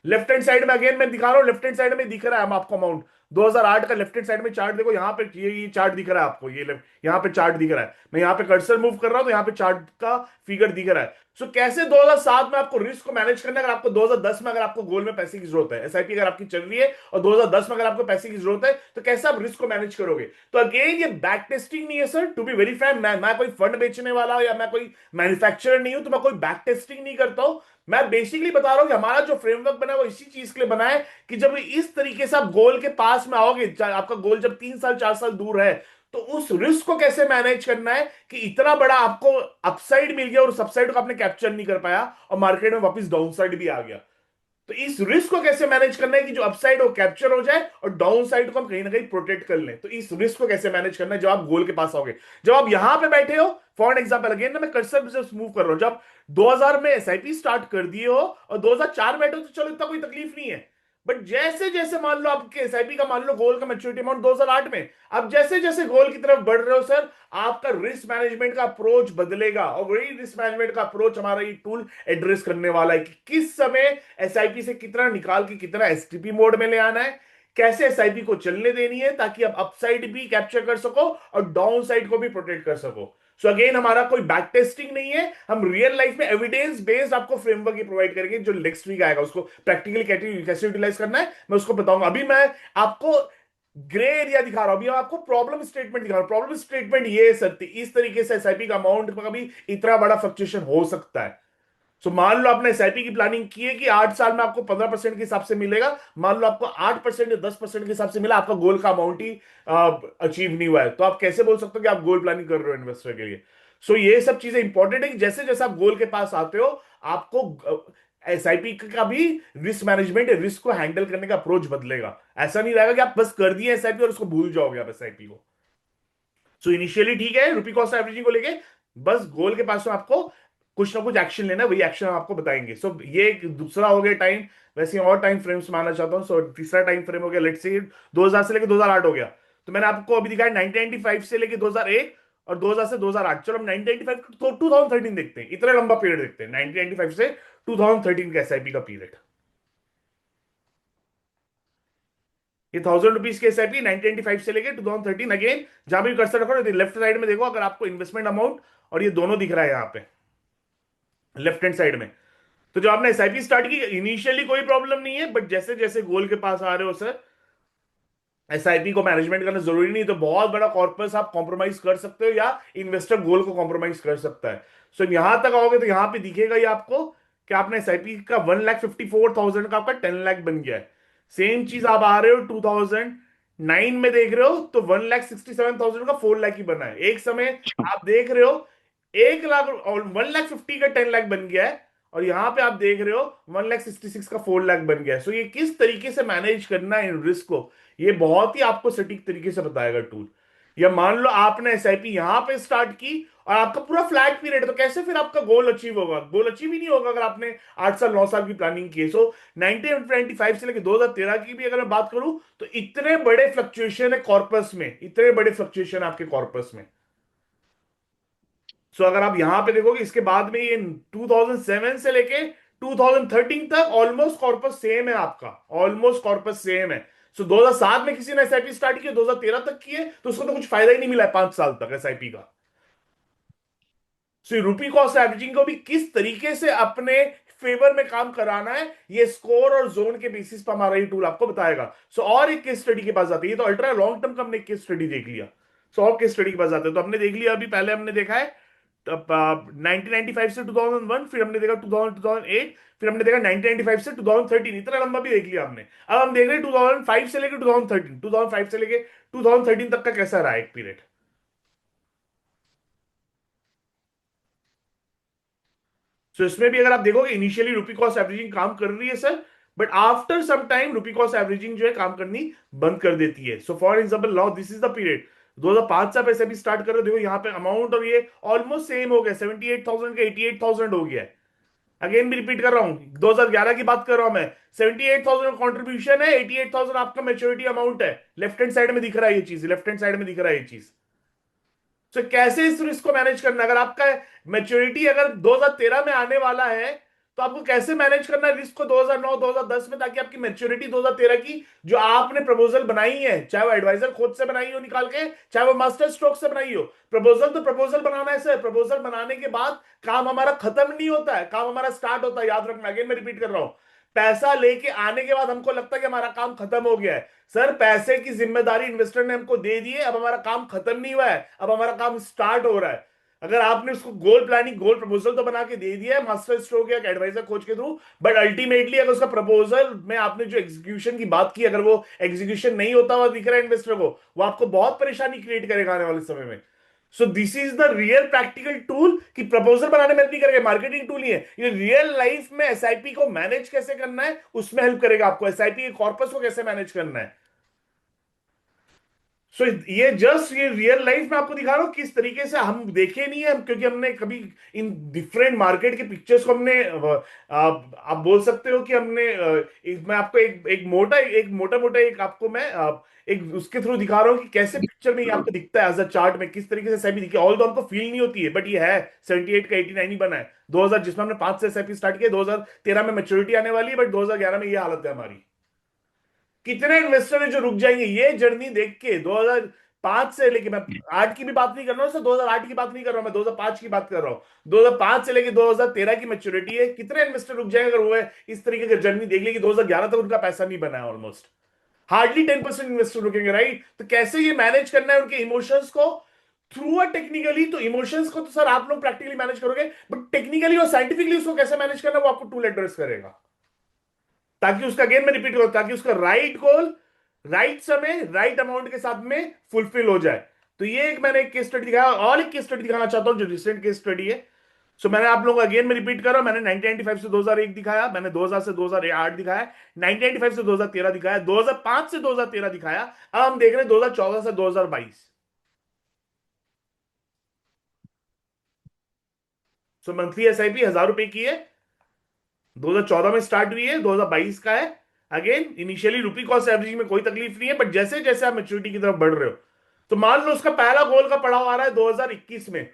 लेफ्ट हैंड साइड में अगेन मैं दिखा रहा हूं, लेफ्ट हैंड साइड में दिख रहा है हम आपको अमाउंट 2008 का। लेफ्ट हैंड साइड में चार्ट देखो, यहाँ पे ये चार्ट दिख रहा है आपको, ये यहाँ पे चार्ट दिख रहा है। मैं यहाँ पे कर्सर मूव कर रहा हूं तो यहाँ पे चार्ट का फिगर दिख रहा है। सो कैसे 2007 में आपको रिस्क को मैनेज करना है, अगर आपको 2010 में अगर आपको गोल में पैसे की जरूरत है, एसआईपी अगर आपकी चल रही है और 2010 में अगर आपको पैसे की जरूरत है, तो कैसे आप रिस्क को मैनेज करोगे। तो अगेन ये बैक टेस्टिंग नहीं है sir, to be very frank. मैं कोई फंड बेचने वाला या मैं कोई मैन्युफैक्चरर नहीं हूं, तो मैं कोई बैक टेस्टिंग नहीं करता हूं। मैं बेसिकली बता रहा हूं कि हमारा जो फ्रेमवर्क बना है वो इसी चीज के लिए बना है कि जब इस तरीके से आप गोल के पास में आओगे, आपका गोल जब 3 साल 4 साल दूर है, तो उस रिस्क को कैसे मैनेज करना है कि इतना बड़ा आपको अपसाइड मिल गया और उस अपसाइड को आपने कैप्चर नहीं कर पाया और मार्केट में वापस डाउनसाइड भी आ गया। तो इस रिस्क को कैसे मैनेज करना है कि जो अपसाइड हो कैप्चर हो जाए और डाउन साइड को हम कहीं ना कहीं प्रोटेक्ट कर लें। तो इस रिस्क को कैसे मैनेज करना है जब आप गोल के पास आओगे, जब आप यहां पे बैठे हो। फॉर एग्जांपल अगेन ना, मैं कर्सर से मूव कर रहा हूं, जब 2000 में एसआईपी स्टार्ट कर दिए हो और 2004 बैठे हो तो चलो इतना कोई तकलीफ नहीं है। बट जैसे जैसे मान लो आपके एसआईपी का मान लो गोल का मैच्योरिटी अमाउंट 2008 में, अब जैसे जैसे गोल की तरफ बढ़ रहे हो सर, आपका रिस्क मैनेजमेंट का अप्रोच बदलेगा। और वही रिस्क मैनेजमेंट का अप्रोच हमारा ये टूल एड्रेस करने वाला है कि किस समय एसआईपी से कितना निकाल के कितना एसटीपी मोड में ले आना है, कैसे एसआईपी को चलने देनी है ताकि आप अपसाइड भी कैप्चर कर सको और डाउन साइड को भी प्रोटेक्ट कर सको। सो अगेन हमारा कोई बैक टेस्टिंग नहीं है, हम रियल लाइफ में एविडेंस बेस्ड आपको फ्रेमवर्क ही प्रोवाइड करेंगे। जो नेक्स्ट वीक आएगा उसको प्रैक्टिकली कैसे यूटिलाइज करना है मैं उसको बताऊंगा। अभी मैं आपको ग्रे एरिया दिखा रहा हूं, अभी मैं आपको प्रॉब्लम स्टेटमेंट दिखा रहा हूं। प्रॉब्लम स्टेटमेंट ये सत्य इस तरीके से एसआईपी का अमाउंट का भी इतना बड़ा फ्लक्चुएशन हो सकता है। सो मान लो आपने एसआईपी की प्लानिंग की है कि 8 साल में आपको 15% के हिसाब से मिलेगा, मान लो आपको 8% या 10% के हिसाब से मिला, आपका गोल का अमाउंट ही अचीव नहीं हुआ है, तो आप कैसे बोल सकते हो कि आप गोल प्लानिंग कर रहे हो इन्वेस्टर के लिए। सो ये सब चीजें इंपॉर्टेंट है कि जैसे जैसे आप गोल के पास आते हो, आपको एसआईपी का भी रिस्क मैनेजमेंट रिस्क को हैंडल करने का अप्रोच बदलेगा। ऐसा नहीं रहेगा कि आप बस कर दिए एसआईपी और उसको भूल जाओगे आप एसआईपी को। सो इनिशियली ठीक है रुपी कॉस्ट एवरेजिंग को लेके, बस गोल के पास में आपको कुछ ना कुछ एक्शन लेना है, वही एक्शन हम आपको बताएंगे। सो ये एक दूसरा हो गया टाइम। वैसे और टाइम फ्रेम्स मानना चाहता हूँ। सो तीसरा टाइम फ्रेम हो गया लेट्स से 2000 से लेकर 2008 हो गया। तो मैंने आपको अभी दिखाया 1995 से लेकर 2001 और 2000 से 2008। चलो हम 1995 तो 2013 देखते हैं, इतना लंबा पीरियड देखते हैं 1995 से 2013 का एसआईपी का पीरियड। ये 1000 रुपीज के एसआईपी 1995 से लेके 2013 अगेन, जहां भी कर्सर रखो लेफ्ट साइड में देखो, अगर आपको इन्वेस्टमेंट अमाउंट और ये दोनों दिख रहा है यहाँ पे लेफ्ट हैंड साइड में। तो जब आपने एसआईपी स्टार्ट की इनिशियली कोई प्रॉब्लम नहीं है, बट जैसे जैसे गोल के पास आ रहे हो सर, एसआईपी को मैनेजमेंट करना जरूरी नहीं, तो बहुत बड़ा कॉर्पस आप कॉम्प्रोमाइज कर सकते हो या इन्वेस्टर गोल को कॉम्प्रोमाइज कर सकता है। सो यहां तक आओगे तो यहां पे दिखेगा ये आपको कि आपने एसआईपी का 1,54,000 का आपका 10 लाख बन गया है। सेम चीज आप आ रहे हो 2009 में देख रहे हो तो 1,67,000 का 4 लाख ही बना है एक समय। आप देख रहे हो 1 लाख और 1,50,000 का 10 लाख बन गया है। और यहां पे आप देख रहे हो 1,66,000 का 4 लाख बन गया है। सो ये किस तरीके से मैनेज करना है इन रिस्क को, ये बहुत ही आपको सटीक तरीके से बताएगा टूल। या मान लो आपने एसआईपी यहां पे स्टार्ट की और आपका पूरा फ्लैट पीरियड, तो कैसे फिर आपका गोल अचीव होगा? गोल अचीव ही नहीं होगा अगर आपने 8 साल 9 साल की प्लानिंग की है। सो 1995 से लेकर 2013 की भी अगर मैं बात करूं तो इतने बड़े फ्लक्चुएशन है कॉर्पस में, इतने बड़े फ्लक्चुएशन आपके कॉर्पस में। सो अगर आप यहां पे देखोगे इसके बाद में ये 2007 से लेके 2013 तक ऑलमोस्ट कॉर्पस सेम है आपका, ऑलमोस्ट कॉर्पस सेम है। सो 2007 में किसी ने एसआईपी स्टार्ट किया, 2013 तक किए, तो उसको तो कुछ फायदा ही नहीं मिला है 5 साल तक एसआईपी का। सो रुपी कॉस्ट एवरेजिंग को भी किस तरीके से अपने फेवर में काम कराना है, ये स्कोर और जोन के बेसिस पर हमारा ये टूल आपको बताएगा। सो और एक केस स्टडी के पास आते हैं, ये तो अल्ट्रा लॉन्ग टर्म का हमने केस स्टडी देख लिया। सो और केस स्टडी के पास आते हैं, तो हमने देख लिया अभी पहले हमने देखा है 1995 से 2001, फिर हमने देखा 2008, फिर हमने देखा 1995 से 2013, इतना लंबा भी देख लिया हमने। अब हम देख रहे हैं 2005 से लेकर 2013, 2005 से लेकर 2013 तक का कैसा रहा एक पीरियड। सो इसमें भी अगर आप देखोगे इनिशियली रुपी कॉस्ट एवरेजिंग काम कर रही है sir, but after some time rupee cost averaging जो है काम करनी बंद कर देती है। So for example now this is the period 2005 से आप ऐसे भी स्टार्ट कर रहे हो, देखो यहाँ पे अमाउंट और ये ऑलमोस्ट सेम हो गया, 78,000 का 88,000 हो गया है। अगेन भी रिपीट कर रहा हूँ, 2011 की बात कर रहा हूं मैं। 78,000 कॉन्ट्रीब्यूशन है, 88,000 आपका मेच्योरिटी अमाउंट है। लेफ्ट हैंड साइड में दिख रहा है ये चीज, लेफ्ट हैंड साइड में दिख रहा है ये चीज। तो कैसे इस रिस्क को मैनेज करना है? अगर आपका मैच्योरिटी अगर 2013 में आने वाला है, तो आपको कैसे मैनेज करना है रिस्क को 2009 2010 में, ताकि आपकी मैच्योरिटी 2013 की जो आपने प्रपोजल बनाई है, चाहे वो एडवाइजर खुद से बनाई हो निकाल के, चाहे वो मास्टर स्ट्रोक से बनाई हो। प्रपोजल तो प्रपोजल बनाना है सर, प्रपोजल बनाने के बाद काम हमारा खत्म नहीं होता है, काम हमारा स्टार्ट होता है। याद रखना, अगेन मैं रिपीट कर रहा हूं, पैसा लेके आने के बाद हमको लगता है कि हमारा काम खत्म हो गया है। सर पैसे की जिम्मेदारी इन्वेस्टर ने हमको दे दी है, अब हमारा काम खत्म नहीं हुआ है, अब हमारा काम स्टार्ट हो रहा है। अगर आपने उसको गोल प्लानिंग गोल प्रपोजल तो बना के दे दिया है मास्टर स्ट्रोक या एडवाइजर कोच के थ्रू, बट अल्टीमेटली अगर उसका प्रपोजल में आपने जो एग्जीक्यूशन की बात की, अगर वो एग्जीक्यूशन नहीं होता हुआ दिख रहा है इन्वेस्टर को, वो आपको बहुत परेशानी क्रिएट करेगा आने वाले समय में। So this is the real practical tool कि प्रपोजल बनाने में हेल्प नहीं करेगा, मार्केटिंग टूल ही है ये। रियल लाइफ में एसआईपी को मैनेज कैसे करना है उसमें हेल्प करेगा आपको, एसआईपी के कॉर्पस को कैसे मैनेज करना है। सो ये जस्ट ये रियल लाइफ में आपको दिखा रहा हूं किस तरीके से हम देखे नहीं है, क्योंकि हमने कभी इन डिफरेंट मार्केट के पिक्चर्स को हमने आप बोल सकते हो कि हमने मैं आपको एक मोटा मोटा एक आपको मैं एक उसके थ्रू दिखा रहा हूं कि कैसे पिक्चर में ये आपको दिखता है एज अ चार्ट में, किस तरीके से एसआईपी दिखी। ऑल दो हमको फील नहीं होती है, बट ये है 78 का 89 ही बना है। 2000 जिसमें हमने 5 से एसआईपी स्टार्ट किया, 2013 में मेच्योरिटी आने वाली है, बट 2011 में ये हालत है हमारी। कितने इन्वेस्टर है जो रुक जाएंगे ये जर्नी देख के? 2005 से लेके, मैं 8 की भी बात नहीं कर रहा हूँ सर, 2008 की बात नहीं कर रहा हूं, मैं 2005 की बात कर रहा हूँ। 2005 से लेके 2013 की मैच्योरिटी है, कितने इन्वेस्टर रुक जाएंगे अगर वो है इस तरीके की जर्नी देख लेगी? 2011 तक उनका पैसा नहीं बना है ऑलमोस्ट, हार्डली 10% इन्वेस्टर रुकेंगे, राइट? तो कैसे ये मैनेज करना है उनके इमोशंस को थ्रू अ टेक्निकली? तो इमोशंस को तो सर आप लोग प्रैक्टिकली मैनेज करोगे, बट टेक्निकली और साइंटिफिकली उसको कैसे मैनेज करना है वो आपको टूल एड्रेस करेगा, ताकि उसका अगेन मैं रिपीट करूं, ताकि उसका राइट गोल राइट समय राइट अमाउंट के साथ में फुलफिल हो जाए। तो ये एक मैंने एक केस स्टडी दिखाया, और एक केस स्टडी दिखाना चाहता हूं जो रिसेंट केस स्टडी है। सो मैंने आप लोगों को अगेन में रिपीट कर रहा हूं, मैंने 1995 से 2001 दिखाया, मैंने 2000 से 2008 दिखाया, 1995 से 2013 दिखाया, 2005 से 2013 दिखाया। अब हम देख रहे हैं 2014 से 2022। सो मंथली एसआईपी 1,000 रुपए की है, 2014 में स्टार्ट हुई है, 2022 का है। अगेन इनिशियली रुपी कॉस्ट एवरेजिंग में कोई तकलीफ नहीं है, बट जैसे जैसे आप मेच्योरिटी की तरफ बढ़ रहे हो, तो मान लो उसका पहला गोल का पड़ाव आ रहा है 2021 में,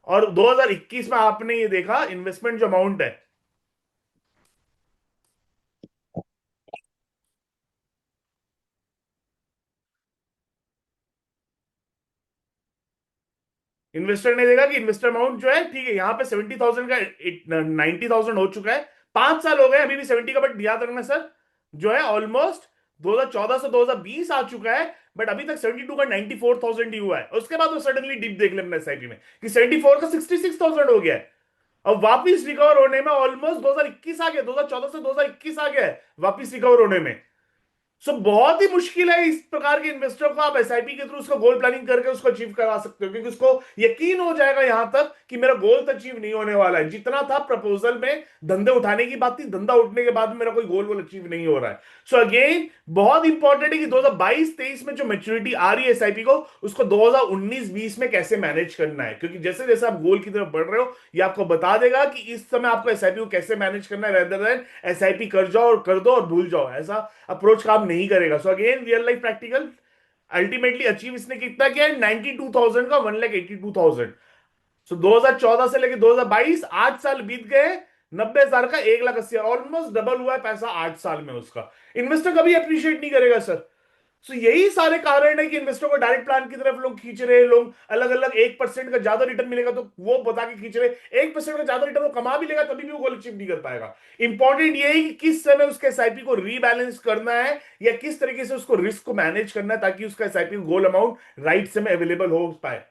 और 2021 में आपने ये देखा इन्वेस्टमेंट जो अमाउंट है, इन्वेस्टर ने देखा कि इन्वेस्टर अमाउंट जो है ठीक है, यहां पे 70,000 का 90,000 हो चुका है, 5 साल हो गए अभी भी 70 का, बट याद रखना सर जो है ऑलमोस्ट 2014 से 2020 आ चुका है, बट अभी तक 72 का 94,000 ही हुआ है। उसके बाद वो सडनली डिप देख लेना एसआईपी में कि 74 का 66,000 हो गया है। अब वापिस रिकवर होने में ऑलमोस्ट 2021 आ गया, 2014 से 2021 आ गया है वापिस रिकवर होने में। सो बहुत ही मुश्किल है इस प्रकार के इन्वेस्टर को आप एसआईपी के थ्रू उसका गोल प्लानिंग करके उसको अचीव करवा सकते हो, क्योंकि उसको यकीन हो जाएगा यहां तक कि मेरा गोल तो अचीव नहीं होने वाला है। जितना था प्रपोजल में धंधे उठाने की बात थी, धंधा उठने के बाद में मेरा कोई गोल गोल अचीव नहीं हो रहा है। सो अगेन बहुत इंपॉर्टेंट है कि 2022-23 में जो मेच्योरिटी आ रही है एसआईपी को, उसको 2019-20 में कैसे मैनेज करना है, क्योंकि जैसे जैसे आप गोल की तरफ बढ़ रहे हो ये आपको बता देगा कि इस समय आपको एसआईपी को कैसे मैनेज करना है, रेदर देन एसआईपी कर जाओ और कर दो और भूल जाओ, ऐसा अप्रोच काम नहीं करेगा। So again real life practical ultimately achieve इसने कितना किया है, 92,000 का 1,82,000। सो 2014 से लेके 2022 8 साल बीत गए, 90,000 का 1,80,000, ऑलमोस्ट डबल हुआ है पैसा 8 साल में उसका। इन्वेस्टर कभी अप्रिशिएट नहीं करेगा सर। सो यही सारे कारण है कि इन्वेस्टर को डायरेक्ट प्लान की तरफ लोग खींच रहे हैं। लोग अलग अलग 1% का ज्यादा रिटर्न मिलेगा तो वो बता के खींच रहे हैं, 1% का ज्यादा रिटर्न वो कमा भी लेगा तभी भी वो गोल अचीव नहीं कर पाएगा। इंपॉर्टेंट ये है कि किस समय उसके एसआईपी को रीबैलेंस करना है या किस तरीके से उसको रिस्क को मैनेज करना है ताकि उसका एसआईपी गोल अमाउंट राइट समय अवेलेबल हो पाए।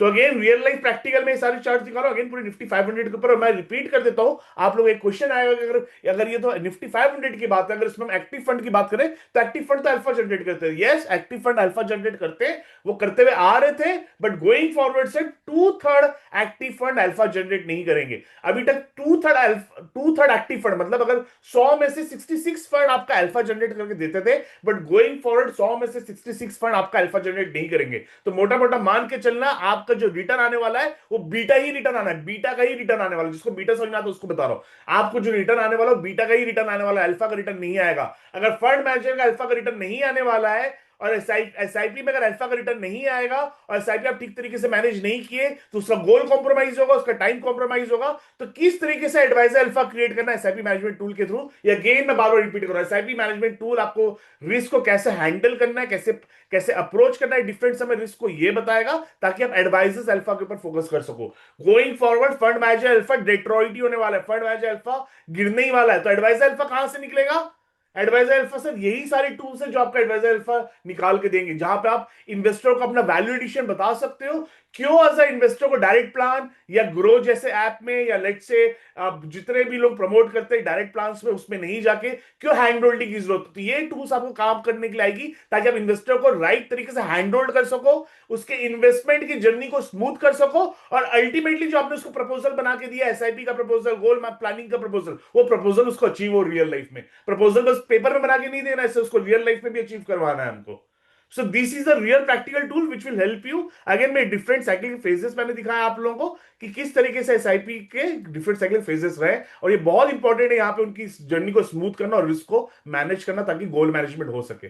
So again real life practical में सारे चार्ट दिखा रहा हूं, अगेन पूरे निफ्टी 500 के ऊपर। मैं रिपीट कर देता हूं, आप लोग एक क्वेश्चन आएगा कि अगर अगर ये तो निफ्टी 500 की बात है, अगर इसमें हम एक्टिव फंड की बात करें तो एक्टिव फंड तो अल्फा जनरेट करते हैं। Yes, active fund alpha generate करते हैं, वो करते हुए आ रहे थे, बट गोइंग फॉरवर्ड से 2/3 एक्टिव फंड अल्फा जनरेट नहीं करेंगे। अभी तक 2/3 एक्टिव फंड मतलब अगर 100 में से 66 फंड आपका अल्फा जनरेट करके देते थे, बट गोइंग फॉरवर्ड 100 में से 66 फंड आपका अल्फा जनरेट नहीं करेंगे। तो मोटा मोटा मान के चलना, आपका जो रिटर्न आने वाला है वो बीटा ही रिटर्न आना है, बीटा का ही रिटर्न आने वाला है। जिसको बीटा समझना आता है उसको बता रहा हूं, आपको जो रिटर्न आने वाला है बीटा का ही रिटर्न आने वाला है, अल्फा का रिटर्न नहीं आएगा। अगर फंड मैनेजर का अल्फा का रिटर्न नहीं आने वाला है और एसआईपी में अगर अल्फा का रिटर्न नहीं आएगा और एसआईपी आप ठीक तरीके से मैनेज नहीं किए तो उसका गोल कॉम्प्रोमाइज होगा, उसका टाइम कॉम्प्रोमाइज होगा। तो किस तरीके से एडवाइजर अल्फा क्रिएट करना है एसआईपी मैनेजमेंट टूल के थ्रू, या गेन मैं बार बार रिपीट कर रहा हूं, एसआईपी मैनेजमेंट टूल आपको रिस्क को कैसे हैंडल करना है, कैसे कैसे अप्रोच करना है डिफरेंट समय रिस्क को, ये बताएगा ताकि आप एडवाइजर्स अल्फा के ऊपर फोकस कर सको। Going forward fund manager alpha Detroit ही होने वाला है, फंड मैनेजर अल्फा गिरने ही वाला है। तो एडवाइजर अल्फा कहां से निकलेगा? एडवाइजर अल्फा सर यही सारे टूल्स हैं जो आपका एडवाइजर अल्फा निकाल के देंगे, जहां पे आप इन्वेस्टर को अपना वैल्यू एडिशन बता सकते हो। क्यों एज अ इन्वेस्टर को डायरेक्ट प्लान या ग्रो जैसे ऐप में या लेट से जितने भी लोग प्रमोट करते हैं डायरेक्ट प्लान में उसमें नहीं जाके क्यों हैंड होल्डिंग की जरूरत? तो ये टूल्स आपको काम करने के लिए आएगी ताकि आप इन्वेस्टर को राइट तरीके से हैंड होल्ड कर सको, उसके इन्वेस्टमेंट की जर्नी को स्मूथ कर सको, और अल्टीमेटली जो आपने उसको प्रपोजल बना के दिया, एसआईपी का प्रपोजल, गोल मैप प्लानिंग का प्रपोजल, वो प्रपोजल उसको अचीव हो रियल लाइफ में। प्रपोजल बस पेपर में बना के नहीं देना, इससे उसको रियल लाइफ में भी अचीव करवाना है हमको। So this is a real practical tool which will help you. Again मैं डिफरेंट साइकिल फेजेस मैंने दिखाया आप लोगों को कि किस तरीके से एसआईपी के डिफरेंट साइकिल फेजेस रहे, और ये बहुत इंपॉर्टेंट है यहाँ पे उनकी जर्नी को स्मूथ करना और रिस्क को मैनेज करना ताकि गोल मैनेजमेंट हो सके।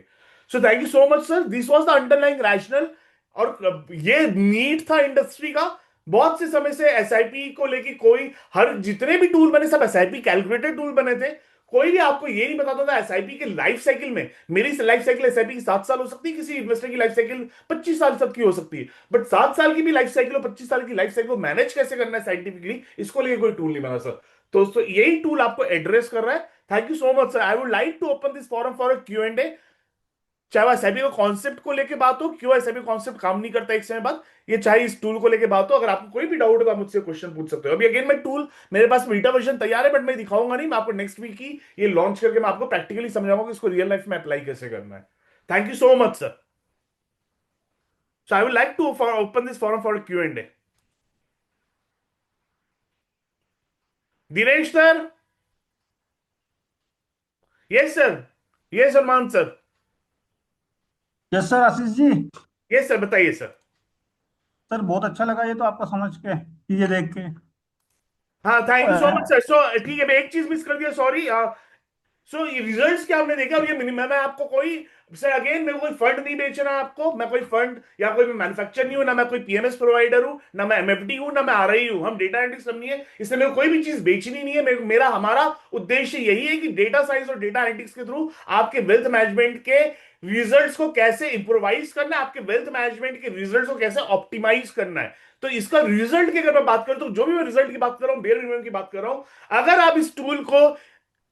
सो thank you so much sir, this was the underlying rational. और ये नीड था इंडस्ट्री का। बहुत से समय से एसआईपी को लेके कोई, हर जितने भी टूल बने सब एसआईपी कैलकुलेटेड टूल बने थे। कोई भी आपको ये नहीं बताता था एसआईपी के लाइफ साइकिल में, मेरी लाइफ साइकिल एसआईपी की 7 साल हो सकती है, किसी इन्वेस्टर की लाइफ साइकिल 25 साल तक की हो सकती है। बट 7 साल की भी लाइफ साइकिल और 25 साल की लाइफ साइकिल को मैनेज कैसे करना है साइंटिफिकली, इसको लेके कोई टूल नहीं बना सर। तो दोस्तों यही टूल आपको एड्रेस कर रहा है। Thank you so much sir. I would like to open this forum for a Q&A। चाहे वो एसआईपी को कॉन्सेप्ट को लेके बात हो, क्यों एसआईपी कॉन्सेप्ट काम नहीं करता एक समय बाद, ये चाहे इस टूल को लेके बात हो, अगर आपको कोई भी डाउट होगा मुझसे क्वेश्चन पूछ सकते हो। अभी अगेन मैं टूल, मेरे पास बीटा वर्जन तैयार है बट मैं दिखाऊंगा नहीं, मैं आपको नेक्स्ट वीक ही ये लॉन्च करके मैं आपको प्रैक्टिकली समझाऊंगा कि इसको रियल लाइफ में अप्लाई कैसे करना है। Thank you so much sir. So I would like to open this forum for Q&A। Dinesh sir. Yes sir. Yes Salman sir. Yes sir Ashish ji. Yes sir, बताइए सर। सर बहुत अच्छा लगा ये तो आपका समझ के, चीजें देख के। हाँ thank you so much uh, sir. So ठीक है, मैं एक चीज मिस कर दिया, सॉरी। सो ये रिजल्ट्स क्या हमने देखा, और ये मिनिमम, मैं आपको कोई, सर अगेन मेरे को कोई फंड नहीं बेचना है आपको, मैं कोई फंड या कोई मैन्युफैक्चर नहीं हूं, ना मैं कोई पीएमएस प्रोवाइडर हूं, ना मैं एमएफडी हूं, ना मैं आरआई हूं। हम डेटा एनालिटिक्स नहीं है, इसलिए मेरे को कोई भी चीज बेचनी नहीं है। मेरा हमारा उद्देश्य यही है कि डेटा साइंस और डेटा एनालिटिक्स के थ्रू आपके वेल्थ मैनेजमेंट के रिजल्ट्स को कैसे इंप्रोवाइज करना है, आपके वेल्थ मैनेजमेंट के रिजल्ट्स को कैसे ऑप्टिमाइज करना है। तो इसका रिजल्ट की अगर मैं बात करूं तो जो भी मैं रिजल्ट की बात कर रहा हूं, बेयर मिनिमम की बात कर रहा हूं। अगर आप इस टूल को,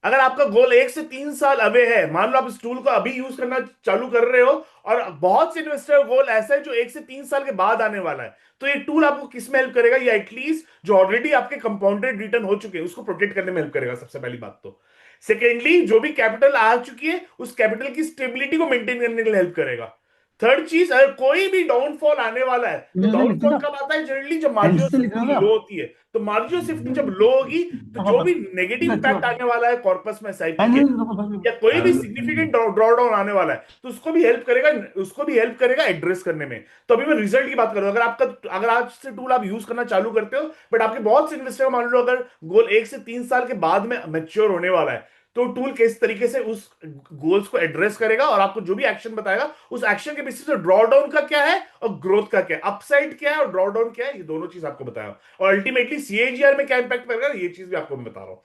अगर आपका गोल 1 से 3 साल अवे है, मान लो आप इस टूल को अभी यूज करना चालू कर रहे हो, और बहुत से इन्वेस्टर गोल ऐसा है जो 1 से 3 साल के बाद आने वाला है, तो ये टूल आपको किस में हेल्प करेगा, या एटलीस्ट जो ऑलरेडी आपके कंपाउंडेड रिटर्न हो चुके हैं उसको प्रोटेक्ट करने में हेल्प करेगा सबसे पहली बात तो। सेकेंडली जो भी कैपिटल आ चुकी है उस कैपिटल की स्टेबिलिटी को मेंटेन करने के लिए हेल्प करेगा। थर्ड चीज, अगर कोई भी डाउनफॉल आने वाला है तो इंग्लिश में लिख डाउनफॉल देना। कब आता है? जनरली जब हैंड मार्जिन ऑफ से लिख सेफ्टी दोगे लो आप? होती है। तो मार्जिन ऑफ सेफ्टी जब लो होगी तो अब जो आप भी नेगेटिव ये अच्छी इंपैक्ट बात है। आने वाला है कॉर्पस में एसआईपी हैंड से के, लिख दो या कोई भी बस। सिग्निफिकेंट ड्रॉ डाउन आने वाला है, तो उसको भी हेल्प करेगा, उसको भी हेल्प करेगा एड्रेस करने में। तो अभी मैं रिजल्ट की बात कर रहा हूं। अगर आज से टूल आप यूज करना चालू करते हो, बट आपके बहुत से इन्वेस्टर मान लो अगर गोल 1 से 3 साल के बाद में मैच्योर होने वाला है, तो टूल किस तरीके से उस गोल्स को एड्रेस करेगा और आपको जो भी एक्शन बताएगा उस एक्शन के बेसिस पे ड्रॉ डाउन का क्या है और ग्रोथ का क्या है, अपसाइड क्या है और ड्रॉ डाउन क्या है, ये दोनों चीज आपको बताएगा। और अल्टीमेटली सीएजीआर में क्या इंपैक्ट करेगा, ये चीज भी आपको मैं बता रहा हूं।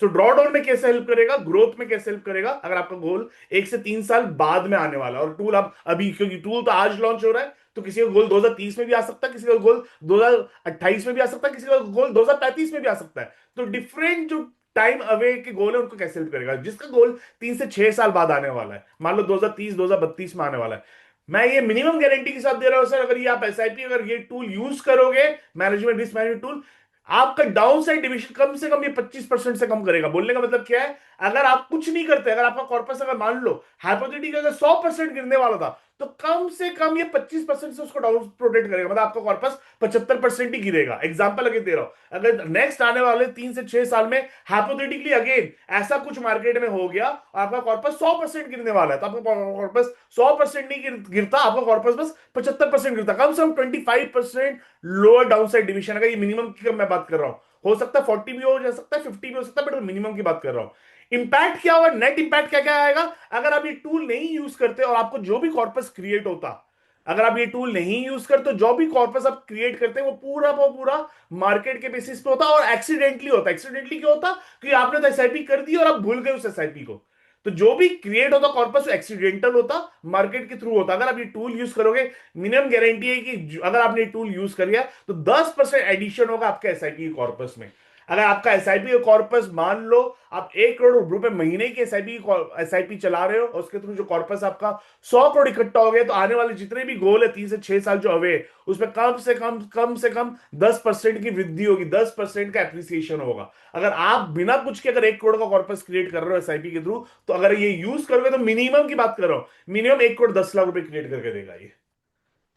सो ड्रॉ डाउन में कैसे हेल्प करेगा, ग्रोथ में कैसे हेल्प करेगा, अगर आपका गोल 1 से 3 साल बाद में आने वाला है। और टूल आप अभी, क्योंकि टूल तो आज लॉन्च हो रहा है, तो किसी का गोल 2030 में भी आ सकता है, किसी का गोल 2028 में भी आ सकता है, किसी का गोल 2035 में भी आ सकता है। तो डिफरेंट जो टाइम अवे के गोल है उनको कैसे हेल्प करेगा। जिसका गोल 3 से 6 साल बाद आने वाला है, मान लो 2030 2032 में आने वाला है, मैं ये मिनिमम गारंटी के साथ दे रहा हूं सर, अगर ये आप एसआईपी अगर ये टूल यूज करोगे, मैनेजमेंट रिस्क मैनेजमेंट टूल, आपका डाउन साइड डिविजन कम से कम ये 25% से कम करेगा। बोलने का मतलब क्या है, अगर आप कुछ नहीं करते, अगर आपका कॉर्पस अगर मान लो हाइपोथेटिकल अगर 100% गिरने वाला था, तो कम से कम ये 25% से उसको डाउन प्रोटेक्ट करेगा। मतलब आपका कॉर्पस 75% ही गिरेगा। एग्जांपल अगर दे रहा हूं, अगर नेक्स्ट आने वाले 3 से 6 साल में हाइपोथेटिकली अगेन ऐसा कुछ मार्केट में हो गया, आपका कॉर्पस 100% गिरने वाला है, तो आपका कॉर्पस 100% नहीं गिरता, आपका कॉर्पस बस 75% गिरता, कम से कम 25% लोअर डाउनसाइड डिविजन। अगर ये मिनिमम की मैं बात कर रहा हूं, हो सकता है 40 भी हो जा सकता है, 50 भी हो सकता है, बट मैं मिनिमम की बात कर रहा हूं। इंपैक्ट क्या होगा, नेट इंपैक्ट क्या क्या आएगा, अगर आप ये टूल नहीं यूज करते और आपको जो भी कॉर्पस क्रिएट होता, अगर आप ये टूल नहीं यूज करते, जो भी कॉर्पस आप क्रिएट करते हैं वो पूरा मार्केट के बेसिस पे होता और एक्सीडेंटली होता। एक्सीडेंटली क्यों होता, क्योंकि आपने तो एसआईपी कर दी और आप भूल गए उस एसआईपी को। तो जो भी क्रिएट होता कॉर्पस एक्सीडेंटल होता, मार्केट के थ्रू होता। अगर आप ये टूल यूज करोगे, मिनिमम गारंटी है कि अगर आपने ये टूल यूज कर लिया तो 10% एडिशन होगा आपके एसआईपी कॉर्पस में। अगर आपका एसआईपी कॉर्पस मान लो आप 1 करोड़ रुपए महीने की एसआईपी चला रहे हो और उसके थ्रू जो कॉर्पस आपका 100 करोड़ इकट्ठा हो गया, तो आने वाले जितने भी गोल है 3 से 6 साल जो अवे, उसमें कम से कम 10% की वृद्धि होगी, 10% का एप्रिसिएशन होगा। अगर आप बिना कुछ के अगर 1 करोड़ का कॉर्पस क्रिएट कर रहे हो एसआईपी के थ्रू, तो अगर ये यूज करोगे तो मिनिमम की बात कर रहा हूं, मिनिमम 1 करोड़ 10 लाख रुपए क्रिएट करके देगा ये।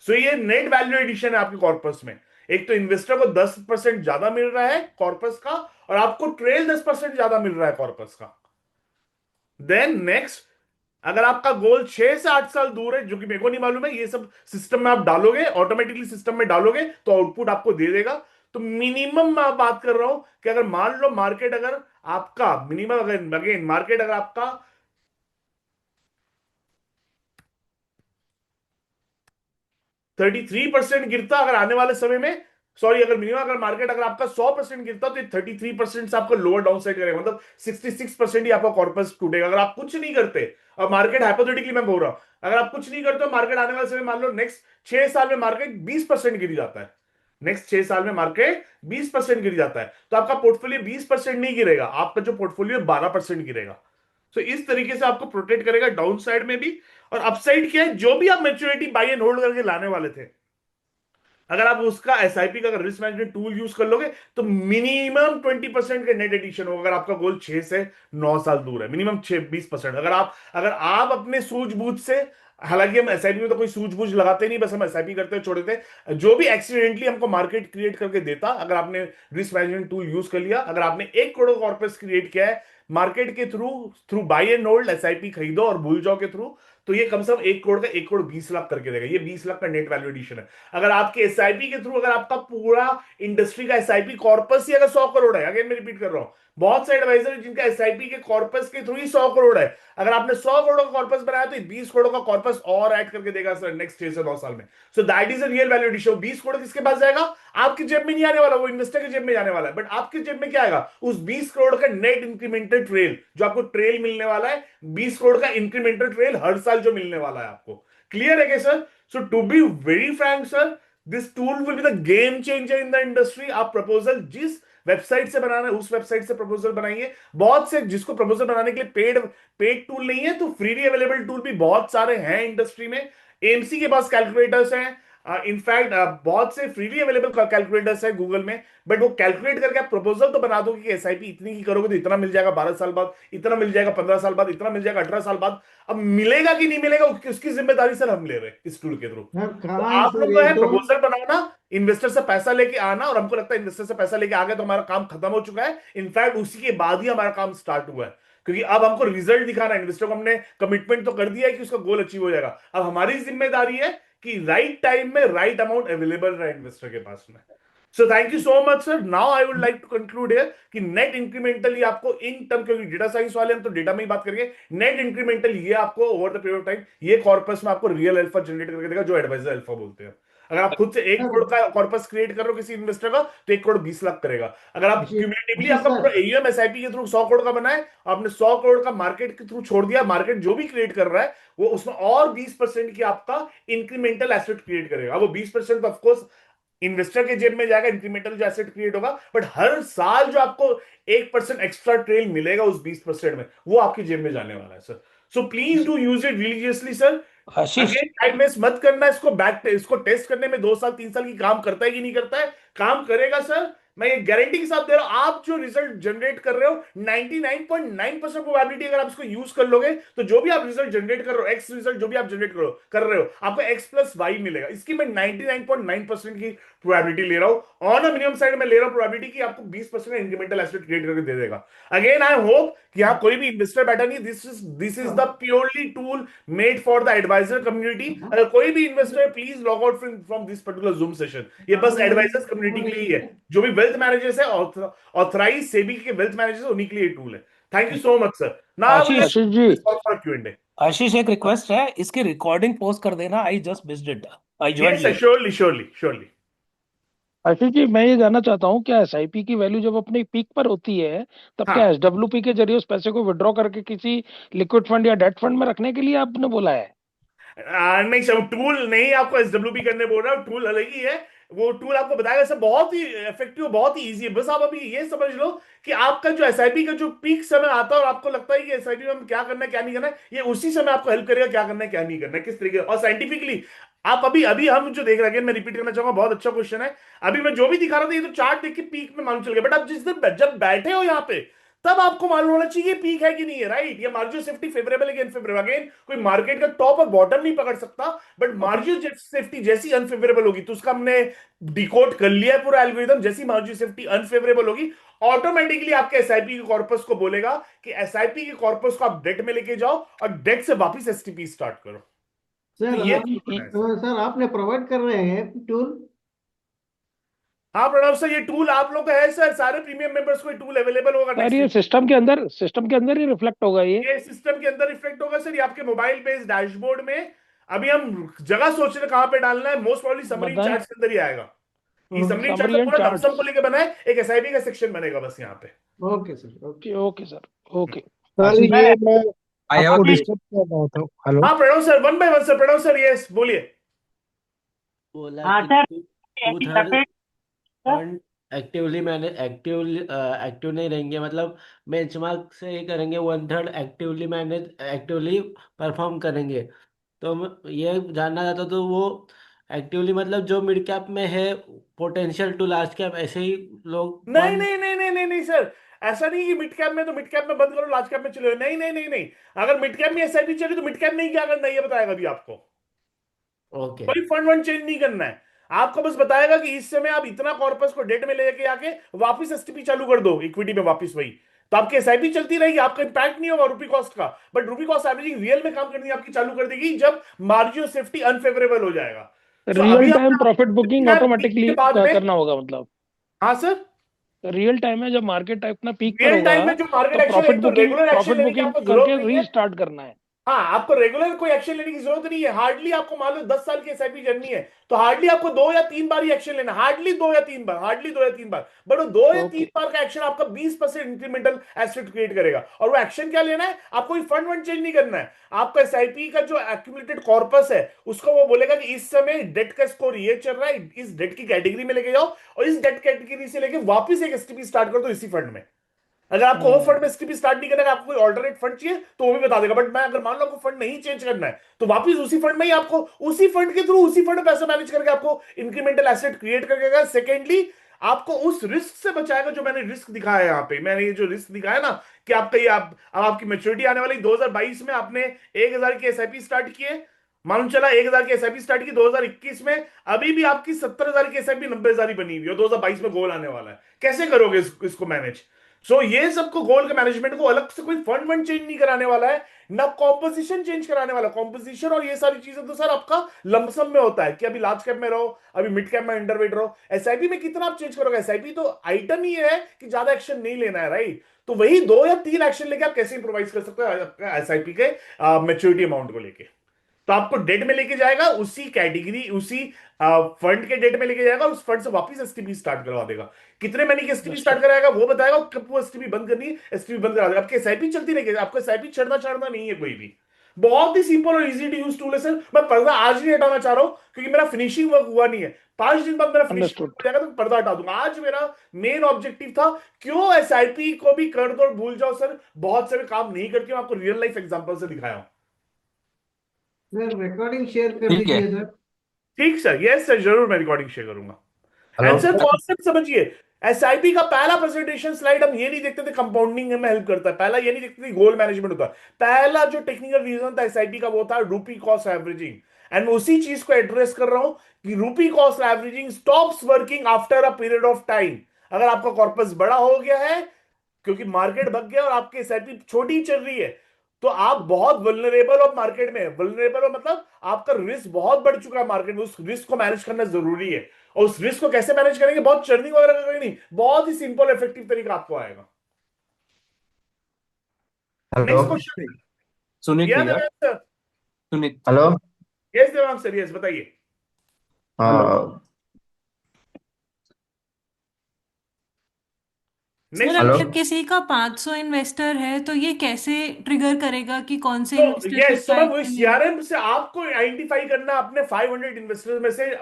सो ये नेट वैल्यू एडिशन है आपके कॉर्पस में। एक तो इन्वेस्टर को 10% ज्यादा मिल रहा है कॉर्पस का, और आपको ट्रेल 10% ज्यादा मिल रहा है कॉर्पस का। देन नेक्स्ट, अगर आपका गोल 6 से 8 साल दूर है, जो कि मेरे को नहीं मालूम है, ये सब सिस्टम में आप डालोगे, ऑटोमेटिकली सिस्टम में डालोगे तो आउटपुट आपको दे देगा। तो मिनिमम मैं बात कर रहा हूं कि अगर मान लो मार्केट अगर आपका मिनिमम, अगर अगेन मार्केट अगर आपका 33% गिरता अगर आने वाले समय में, सॉरी, अगर मिनिमम अगर मार्केट अगर आपका 100% गिरता, तो 33% से आपका लोअर डाउन साइड करेगा, मतलब 66% ही आपका कॉर्पस टूटेगा अगर आप कुछ नहीं करते। और मार्केट हाइपोथेटिकली मैं बोल रहा हूं, अगर आप कुछ नहीं करते हो, मार्केट आने वाले समय मान लो नेक्स्ट 6 साल में मार्केट 20% गिर जाता है, नेक्स्ट 6 साल में मार्केट 20% गिर जाता है, तो आपका पोर्टफोलियो 20% नहीं गिरेगा, आपका जो पोर्टफोलियो 12% गिरेगा। तो इस तरीके से आपको प्रोटेक्ट करेगा डाउन साइड में भी। और अपसाइड क्या है, जो भी आप मेच्योरिटी बाई एंड होल्ड करके लाने वाले थे, अगर आप उसका एसआईपी का अगर रिस्क मैनेजमेंट टूल यूज कर लोगे, तो मिनिमम 20% के नेट एडिशन होगा। अगर आपका गोल 6 से 9 साल दूर है, मिनिमम 6 20%। अगर आप अपने सूझबूझ से, हालांकि हम एसआईपी में तो कोई सूझबूझ लगाते नहीं, बस हम एसआईपी करते हैं, छोड़ देते हैं, जो भी एक्सीडेंटली हमको मार्केट क्रिएट करके देता, अगर आपने रिस्क मैनेजमेंट टूल यूज कर लिया, अगर आपने 1 करोड़ कॉर्पस क्रिएट किया है मार्केट के through, through by and hold SIP खरीदो और भूल जाओ के थ्रू, तो ये कम से कम 1 करोड़ का 1 करोड़ 20 लाख करके देगा। ये 20 लाख का नेट वैल्यू एडिशन है। अगर आपके एसआईपी के थ्रू, अगर आपका पूरा इंडस्ट्री का एसआईपी कॉर्पस ही अगर 100 करोड़ है, अगेन मैं रिपीट कर रहा हूं, बहुत से एडवाइजर है जिनका एसआईपी के कॉर्पस के थ्रू ही 100 करोड़ है, अगर आपने 100 करोड़ का कॉर्पस बनाया तो 20 करोड़ का कॉर्पस और ऐड करके देगा सर नेक्स्ट 6 से 9 साल में। So that is a real value addition. 20 crore किसके पास जाएगा, आपकी जेब में नहीं आने वाला, वो इन्वेस्टर की जेब में जाने वाला है, बट आपकी जेब में क्या आएगा, उस 20 करोड़ का नेट इंक्रीमेंटल ट्रेल, जो आपको ट्रेल मिलने वाला है, 20 करोड़ का इंक्रीमेंटल ट्रेल हर साल जो मिलने वाला है आपको। क्लियर है क्या sir? So to be very frank sir, this tool will be the game changer in the industry. आप प्रपोजल जिस वेबसाइट से बनाना है उस वेबसाइट से प्रपोजल बनाइए। बहुत से जिसको प्रपोजल बनाने के लिए पेड पेड टूल नहीं है, तो फ्रीली अवेलेबल टूल भी बहुत सारे हैं इंडस्ट्री में। एमसी के पास कैलकुलेटर्स हैं, इनफैक्ट बहुत से फ्रीली अवेलेबल कैलकुलेटर्स है गूगल में, बट वो कैलकुलेट करके आप प्रपोजल तो बना दो कि एसआईपी इतनी की करोगे तो इतना मिल जाएगा 12 साल बाद, इतना मिल जाएगा 15 साल बाद, इतना मिल जाएगा 18 साल बाद। अब मिलेगा कि नहीं मिलेगा उसकी जिम्मेदारी सर हम ले रहे हैं इस टूल के थ्रू। सर तो कहाँ है आप सर लोग जो ये है टूल? प्रपोजल बनाना, इन्वेस्टर से पैसा लेके आना, और हमको लगता है इन्वेस्टर से पैसा लेके आ गया तो हमारा काम खत्म हो चुका है। इनफैक्ट उसी के बाद ही हमारा काम स्टार्ट हुआ है, क्योंकि अब हमको रिजल्ट दिखाना है। इन्वेस्टर को हमने कमिटमेंट तो कर दिया है कि उसका गोल अचीव हो जाएगा। अब हमारी जिम्मेदारी है कि राइट टाइम में राइट अमाउंट अवेलेबल रहे इन्वेस्टर के पास में। So thank you so much sir. Now I would like to conclude here कि नेट इंक्रीमेंटली आपको इन टर्म, क्योंकि डेटा साइंस वाले हम तो डेटा में ही बात करेंगे, नेट इंक्रीमेंटल ये आपको over the period of time ये कॉर्पस में आपको रियल अल्फा जनरेट करके देगा, जो एडवाइजर अल्फा बोलते हैं। अगर आप खुद से 1 करोड़ सर का कॉर्पस क्रिएट कर रहे हो किसी इन्वेस्टर का, तो 1 करोड़ 20 लाख करेगा। अगर आप आशीष क्यूमुलेटिवली आशीष आपका सर, पूरा एयूएम एसआईपी के थ्रू 100 करोड़ का बना है, आपने 100 करोड़ का मार्केट के थ्रू छोड़ दिया, मार्केट जो भी क्रिएट कर रहा है वो उसमें और 20% की आपका इंक्रीमेंटल एसेट क्रिएट करेगा। वो 20% ऑफकोर्स इन्वेस्टर के जेब में जाएगा, इंक्रीमेंटल जो एसेट क्रिएट होगा, बट हर साल जो आपको 1% एक्स्ट्रा ट्रेल मिलेगा उस 20% में, वो आपकी जेब में जाने वाला है sir. So please do use it religiously sir. Ashish. Again time waste मत करना, इसको टेस्ट करने में 2 साल 3 साल की काम करता है कि नहीं करता है। काम करेगा सर, मैं ये गारंटी के साथ दे रहा हूं। आप जो रिजल्ट जनरेट कर रहे हो 99.9% प्रोबेबिलिटी, अगर आप इसको यूज कर लोगे तो जो भी आप रिजल्ट जनरेट कर रहे हो, एक्स रिजल्ट जो भी आप जनरेट कर रहे हो, आपको एक्स प्लस वाई मिलेगा। इसकी मैं 99.9% की प्रोबेबिलिटी ले रहा हूं। ऑन अ मिनिमम साइड में ले रहा हूं प्रोबेबिलिटी कि आपको 20% इंक्रीमेंटल एसेट क्रिएट करके दे देगा। अगेन आई होप कि यहाँ कोई भी इन्वेस्टर बैठा नहीं, this is the purely tool made for the advisor community. अगर कोई भी इन्वेस्टर है, please log out from this particular Zoom session. ये बस एडवाइजर्स कम्युनिटी के लिए ही है। जो भी वेल्थ मैनेजर्स है, ऑथराइज सेबी के वेल्थ मैनेजर्स, उन्हीं के लिए टूल है। Thank you so much sir. Now Ashish. Ashish ji. For Q&A. Ashish, एक रिक्वेस्ट है, इसकी रिकॉर्डिंग पोस्ट कर देना। I just missed it. I joined yes late. Surely surely surely. Ashish ji, मैं ये जानना चाहता हूँ, क्या एसआईपी की वैल्यू जब अपनी पीक पर होती है तब क्या हाँ। एसडब्ल्यूपी के जरिए उस पैसे को विड्रॉ करके किसी लिक्विड फंड या डेट फंड में रखने के लिए आपने बोला है? नहीं सर, टूल नहीं आपको एसडब्ल्यूपी करने बोल रहा हूँ, टूल अलग ही है। वो टूल आपको बताएगा सर, बहुत ही इफेक्टिव, बहुत ही इजी है। बस आप अभी ये समझ लो कि आपका जो एसआईपी का जो पीक समय आता है और आपको लगता है कि एसआईपी में हम क्या करना है क्या नहीं करना है, ये उसी समय आपको हेल्प करेगा क्या करना है क्या नहीं करना है, किस तरीके, और साइंटिफिकली आप अभी अभी हम जो देख रहे हैं, मैं रिपीट करना चाहूंगा, बहुत अच्छा क्वेश्चन है। अभी मैं जो भी दिखा रहा था ये तो चार्ट देख के पीक में मालूम चल गया, बट आप जिस दिन जब बैठे हो यहाँ पे, तब आपको मालूम होना चाहिए पीक है कि नहीं है, राइट? ये मार्जिन सेफ्टी फेवरेबल है कि अनफेवरेबल। अगेन कोई मार्केट का टॉप और बॉटम नहीं पकड़ सकता, बट मार्जिन सेफ्टी जैसी अनफेवरेबल होगी तो उसका हमने डिकोड कर लिया है पूरा एल्गोरिदम। जैसी मार्जिन सेफ्टी अनफेवरेबल होगी, ऑटोमेटिकली आपके एसआईपी के कॉर्पस को बोलेगा कि एसआईपी के कॉर्पस को आप डेट में लेके जाओ और डेट से वापस एसटीपी स्टार्ट करो। तो सर ये आप सर आपने प्रोवाइड कर रहे हैं टूल? हाँ प्रणव सर, ये टूल आप लोग का है सर, सारे प्रीमियम मेंबर्स को ये टूल अवेलेबल होगा सर नेक्स्ट ये वीक। सिस्टम के अंदर ही रिफ्लेक्ट होगा ये? ये सिस्टम के अंदर रिफ्लेक्ट होगा सर, ये आपके मोबाइल बेस्ड डैशबोर्ड में। अभी हम जगह सोच रहे हैं कहां पे डालना है, मोस्ट प्रॉब्ली समरी बताएं। चार्ट्स के अंदर ही आएगा। ये समरी चार्ट समरी का एंड पूरा लमसम को चार्ट्स। लेकर बना है, एक एसआईपी का सेक्शन बनेगा बस यहाँ पे। Okay sir, okay okay sir, okay. Sir Ashish, ये मैं आई हैव आपको अ डिस्टर्ब कर रहा था। हेलो। हाँ Pranav sir, one by one sir, Pranav sir yes बोलिए। बोला हाँ कि सर, टू ऐसी थर्ड सफेद सर। फंड एक्टिवली मैंने एक्टिव नहीं रहेंगे, मतलब बेंचमार्क से ही करेंगे। 1/3 एक्टिवली मैनेज एक्टिवली परफॉर्म करेंगे। तो मैं ये जानना चाहता तो वो एक्टिवली मतलब जो मिड कैप में है पोटेंशियल टू लार्ज कैप, ऐसे ही लोग नहीं फंड। नहीं नहीं नहीं नहीं नहीं सर, ऐसा नहीं कि मिड कैप में तो मिड कैप में बंद करो, लार्ज कैप में चले जाओ। नहीं नहीं नहीं नहीं, अगर मिड कैप में एसआईपी चली तो मिड कैप में ही क्या करना है ये बताएगा अभी आपको। ओके। कोई फंड वंड चेंज नहीं करना है, आपको बस बताएगा कि इस समय आप इतना कॉर्पस को डेट में लेके आके वापस एसटीपी चालू कर दो इक्विटी में वापस वही, तो आपकी एसआईपी चलती रहेगी, आपका इंपैक्ट नहीं होगा रूपी कॉस्ट का। बट रूपी कॉस्ट एवरेजिंग रियल में काम करनी आपकी चालू कर देगी जब मार्जिन सेफ्टी अनफेवरेबल हो जाएगा। सो रियल अभी टाइम प्रॉफिट बुकिंग आपने पीक ऑटोमेटिकली के बाद में, करना होगा मतलब? हाँ सर, रियल टाइम में जब मार्केट अपना पीक पर रियल होगा टाइम में जो मार्केट तो एक्शन है, तो रेगुलर एक्शन प्रॉफिट लेने की बुकिंग आपको जरूरत करके नहीं है। रीस्टार्ट करना है? हाँ, आपको रेगुलर कोई एक्शन लेने की जरूरत नहीं है। हार्डली आपको मान लो 10 साल की एसआईपी जर्नी है, तो हार्डली आपको 2 या 3 बार ही एक्शन लेना, हार्डली 2 या 3 बार, हार्डली 2 या 3 बार। बट वो 2 या 3 बार का एक्शन आपका 20% इंक्रीमेंटल एसेट क्रिएट करेगा। और वो एक्शन क्या लेना है, आपको कोई फंड वंड चेंज नहीं करना है। आपका एसआईपी का जो एक्यूमुलेटेड कॉर्पस है उसको वो बोलेगा कि इस समय डेट का स्कोर ये चल रहा है, इस डेट की कैटेगरी में लेके जाओ और इस डेट कैटेगरी से लेके वापस एक एसटीपी स्टार्ट कर दो इसी फंड में। अगर आपको वो फंड में एसटीपी स्टार्ट नहीं करना है, आपको कोई ऑल्टरनेट फंड चाहिए तो वो भी बता देगा। बट मैं अगर मान लो आपको फंड नहीं चेंज करना है तो वापस उसी फंड में ही आपको उसी फंड के थ्रू उसी फंड में पैसा मैनेज करके आपको इंक्रीमेंटल एसेट क्रिएट करके, सेकेंडली आपको उस रिस्क से बचाएगा जो मैंने रिस्क दिखाया है यहाँ पे। मैंने ये जो रिस्क दिखाया ना कि आपका ये अब आपकी मैच्योरिटी आने वाली 2022 में, आपने 1000 की एसआईपी स्टार्ट किए, मालूम चला 1000 की एसआईपी स्टार्ट की 2021 में, अभी भी आपकी 70,000 की एसआईपी 90,000 ही बनी हुई है, 2022 में गोल आने वाला है। कैसे करोगे इसको मैनेज? सो ये सबको गोल के मैनेजमेंट को अलग से कोई फंड वंड चेंज नहीं कराने वाला है, ना कॉम्पोजिशन चेंज कराने वाला। कॉम्पोजिशन और ये सारी चीजें तो सर आपका लमसम में होता है कि अभी लार्ज कैप में रहो, अभी मिड कैप में अंडरवेट रहो। एसआईपी में कितना आप चेंज करोगे? एसआईपी तो आइटम ही है कि ज्यादा एक्शन नहीं लेना है, राइट? तो वही 2 या 3 एक्शन लेके आप कैसे इंप्रोवाइज कर सकते हो एसआईपी के मेच्योरिटी अमाउंट को लेके। तो आपको डेट में लेके जाएगा, उसी कैटेगरी उसी फंड के डेट में लेके जाएगा, और उस फंड से वापस एसटीपी स्टार्ट करवा देगा। कितने महीने की एसटीपी स्टार्ट कराएगा वो बताएगा, कब वो एसटीपी बंद करनी है एसटीपी बंद करा देगा। आपकी एसआईपी चलती रहेगी, आपको एसआईपी छड़ना नहीं है कोई भी। बहुत ही सिंपल और इजी टू यूज टूल है सर। मैं पर्दा आज नहीं हटाना चाह रहा हूं क्योंकि मेरा फिनिशिंग वर्क हुआ नहीं है। 5 दिन बाद मेरा फिनिशिंग अंडरस्टूड। हो जाएगा तो पर्दा हटा दूंगा। आज मेरा मेन ऑब्जेक्टिव था क्यों एसआईपी को भी कर दो और भूल जाओ सर, बहुत सारे काम नहीं करती हूं, आपको रियल लाइफ एग्जांपल से दिखाया हूं। सर रिकॉर्डिंग शेयर कर ठीक है। दीजिए सर। ठीक सर, यस सर, जरूर मैं रिकॉर्डिंग शेयर करूंगा। हेलो। एंड सर कॉन्सेप्ट समझिए, एसआईपी का पहला प्रेजेंटेशन स्लाइड हम ये नहीं देखते थे कंपाउंडिंग में हेल्प करता है, पहला ये नहीं देखते थे गोल मैनेजमेंट होता है। पहला जो टेक्निकल रीजन था एसआईपी का वो था रूपी कॉस्ट एवरेजिंग। एंड मैं उसी चीज को एड्रेस कर रहा हूं कि रूपी cost averaging stops working after a period of time. अगर आपका कॉर्पस बड़ा हो गया है क्योंकि मार्केट भग गया और आपकी एसआईपी छोटी चल रही है, तो आप बहुत वल्नरेबल हो मार्केट में। वल्नरेबल हो मतलब आपका रिस्क बहुत बढ़ चुका है मार्केट में, उस रिस्क को मैनेज करना जरूरी है। और उस रिस्क को कैसे मैनेज करेंगे? बहुत चर्निंग वगैरह करेंगे नहीं, बहुत ही सिंपल इफेक्टिव तरीका आपको आएगा। Hello. Next question. Sunit yes भैया। Sir, Sunit. Hello. Yes Devang sir, yes बताइए। हाँ। Sir next hello. अगर किसी का 500 इन्वेस्टर है तो ये कैसे ट्रिगर करेगा कि कौन से तो इन्वेस्टर को यस, तो मैं इनवाइट वही करना है? सीआरएम से आपको आइडेंटिफाई करना अपने 500 इन्वेस्टर्स में से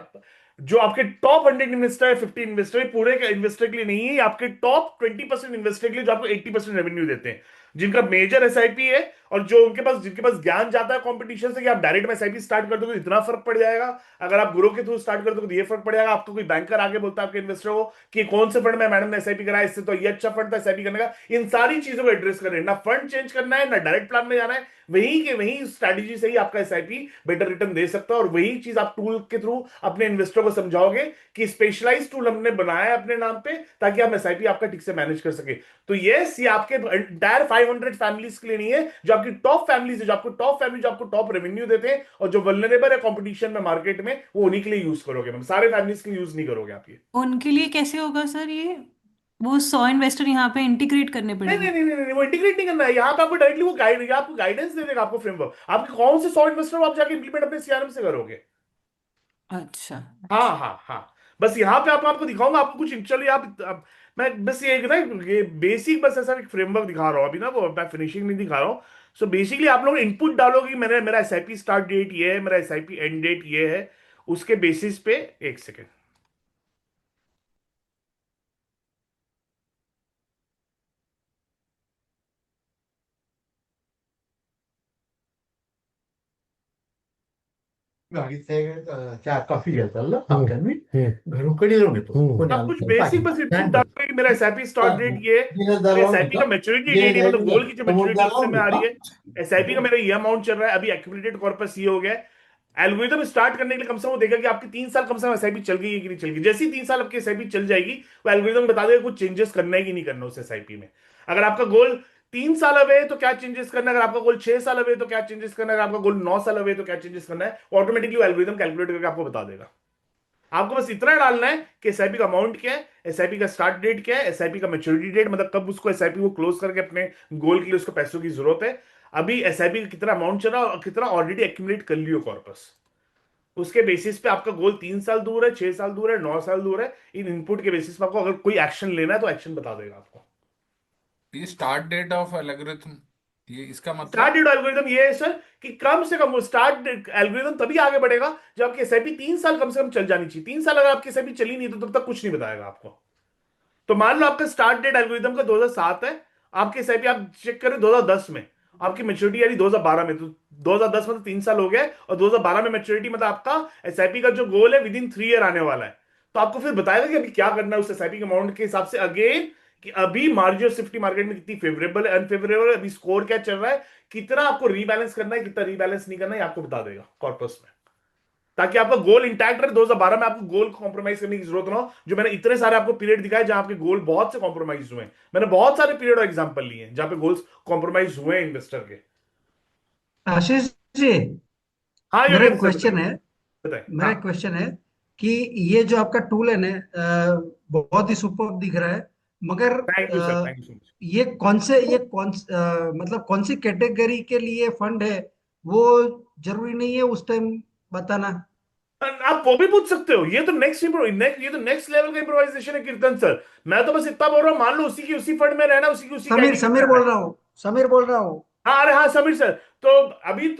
जो आपके टॉप 100 इन्वेस्टर है, 50 इन्वेस्टर है, पूरे के इन्वेस्टर के लिए नहीं है, ये आपके टॉप 20% इन्वेस्टर के लिए जो आपको 80% रेवेन्यू देते हैं, जिनका मेजर एसआईपी है, और जो उनके पास जिनके पास ज्ञान जाता है कंपटीशन से कि आप डायरेक्ट में एसआईपी स्टार्ट कर दोगे तो इतना फर्क पड़ जाएगा, अगर आप ग्रो के थ्रू स्टार्ट कर दोगे तो ये फर्क पड़ जाएगा। आपको कोई बैंकर आगे बोलता है आपके इन्वेस्टर को कि कौन से फंड में मैडम ने एसआईपी कराया, इससे तो ये अच्छा फंड था एसआईपी करने का। इन सारी चीजों को एड्रेस करना है, ना फंड चेंज करना है, ना डायरेक्ट प्लान में जाना है, वही के वही स्ट्रैटेजी से ही आपका एसआईपी बेटर रिटर्न दे सकता है। और वही चीज आप टूल के थ्रू अपने इन्वेस्टर को समझाओगे कि स्पेशलाइज्ड टूल हमने बनाया है अपने नाम पे ताकि हम एसआईपी आपका ठीक से मैनेज कर सके। तो यस, ये आपके एंटायर 500 फैमिलीज के लिए नहीं है, जो आपकी टॉप फैमिलीज है, जो आपको टॉप फैमिली जो आपको टॉप रेवेन्यू देते हैं और जो वल्नरेबल है कंपटीशन में मार्केट में, वो उन्हीं के लिए यूज करोगे मैम, सारे फैमिलीज के लिए यूज नहीं करोगे आप ये। उनके लिए कैसे होगा सर ये? वो 100 इन्वेस्टर यहाँ पे इंटीग्रेट करने नहीं पड़ेंगे? नहीं नहीं नहीं नहीं, वो इंटीग्रेट नहीं करना है, यहाँ पे आपको डायरेक्टली वो गाइड आपको गाइडेंस दे देगा, आपको फ्रेमवर्क, आपके कौन से 100 इन्वेस्टर आप जाके इंप्लीमेंट अपने सीआरएम से करोगे। अच्छा हाँ अच्छा। हाँ हाँ। बस यहाँ पे आपको दिखाऊंगा, आपको कुछ चलिए आप मैं बस ये ना ये बेसिक बस ऐसा एक फ्रेमवर्क दिखा रहा हूँ अभी ना, वो मैं फिनिशिंग नहीं दिखा रहा हूँ। सो बेसिकली आप लोग इनपुट डालोगे कि मैंने मेरा एसआईपी स्टार्ट डेट ये है, मेरा एसआईपी एंड डेट ये है, उसके बेसिस पे एक सेकेंड। चहा कॉफी घेताल ना आमच्यानी घरोकडे जाऊन येतो कोणी आप आलं कुछ तर बेसिक पाहिजे बस इनपुट स्टँड डालोगे कि मेरा एसआईपी स्टार्ट डेट ये है, दिनेश मेरे दरवान एसआईपी का होता मेच्योरिटी जे डेट ये, मतलब गोल की जो समोर मेच्योरिटी उससे दरवान में आ रही होता है। एसआईपी का मेरा ये अमाउंट चल रहा है अभी, एक्यूमुलेटेड कॉर्पस ये हो गया है। एल्गोरिथम स्टार्ट करने के लिए कम से कम वो देखेगा कि आपकी 3 साल कम से कम एसआईपी चल गई है कि नहीं चल गई। जैसे ही 3 साल आपकी एसआईपी चल जाएगी, वो एल्गोरिथम बता देगा कुछ चेंजेस करना है कि नहीं करना उस एसआईपी में। अगर आपका गोल 3 साल अवे है तो क्या चेंजेस करना है, अगर आपका गोल 6 साल अवे है तो क्या चेंजेस करना है, अगर आपका गोल 9 साल अवे है तो क्या चेंजेस करना है, ऑटोमेटिकली वो एल्गोरिथम कैलकुलेट करके आपको बता देगा। आपको बस इतना डालना है कि एसआईपी का अमाउंट क्या है, एसआईपी का स्टार्ट डेट क्या है, एसआईपी का मैच्योरिटी डेट मतलब कब उसको एसआईपी को क्लोज करके अपने गोल के लिए उसको पैसों की जरूरत है, अभी एसआईपी का कितना अमाउंट चला और कितना ऑलरेडी एक्यूमुलेट कर लियो कॉर्पस। उसके बेसिस पे आपका गोल 3 साल दूर है, 6 साल दूर है, 9 साल दूर है, इन इनपुट के बेसिस पे आपको अगर कोई एक्शन लेना है तो एक्शन बता देगा आपको। ये स्टार्ट डेट ऑफ एल्गोरिथम, ये इसका स्टार्ट मतलब। डेट एल्गोरिथम ये है सर कि कम से कम वो स्टार्ट एल्गोरिथम तभी आगे बढ़ेगा जब आपकी एसआईपी 3 साल कम से कम चल जानी चाहिए। 3 साल अगर आपकी एसआईपी चली नहीं तो तब तक कुछ नहीं बताएगा आपको। तो मान लो आपका स्टार्ट डेट एल्गोरिथम का 2007 है, आपके एसआईपी आप चेक करें 2010 में, आपकी मेच्योरिटी यानी 2012 में, तो 2010 में तो 3 साल हो गए, और 2012 में मेच्योरिटी, मतलब आपका एसआईपी का जो गोल है विद इन 3 ईयर आने वाला है। तो आपको फिर बताएगा कि अभी क्या करना है उस एसआईपी के अमाउंट के हिसाब से, अगेन कि अभी मार्जिन ऑफ सेफ्टी मार्केट में कितनी फेवरेबल है, अनफेवरेबल है, अभी स्कोर क्या चल रहा है, कितना आपको रीबैलेंस करना है, कितना रीबैलेंस नहीं करना है, ये आपको बता देगा कॉर्पस में, ताकि आपका गोल इंटैक्ट रहे। 2012 में आपको गोल कॉम्प्रोमाइज करने की जरूरत ना हो, जो मैंने इतने सारे आपको पीरियड दिखाए जहां आपके गोल बहुत से कॉम्प्रोमाइज हुए हैं। मैंने बहुत सारे पीरियड और एग्जांपल लिए हैं जहां पे गोल्स कॉम्प्रोमाइज हुए हैं इन्वेस्टर के। आशीष जी, हाँ मेरा एक योगेंद्र सर क्वेश्चन बताए, है बताए। मेरा हाँ, एक क्वेश्चन है कि ये जो आपका टूल है ना, बहुत ही सुपर दिख रहा है, मगर thank you sir, thank you so much. मतलब कौन सी कैटेगरी के लिए फंड है, वो जरूरी नहीं है उस टाइम बताना। आप वो भी पूछ सकते हो, ये तो नेक्स्ट लेवल का इम्प्रोवाइजेशन है कीर्तन सर। मैं तो बस इतना बोल रहा हूँ, मान लो उसी की उसी फंड में रहना, उसी की उसी समीर कैटेगरी में समीर रहना बोल है। रहा हूँ, समीर बोल रहा हूँ। हाँ, अरे हाँ समीर सर, तो अभी ये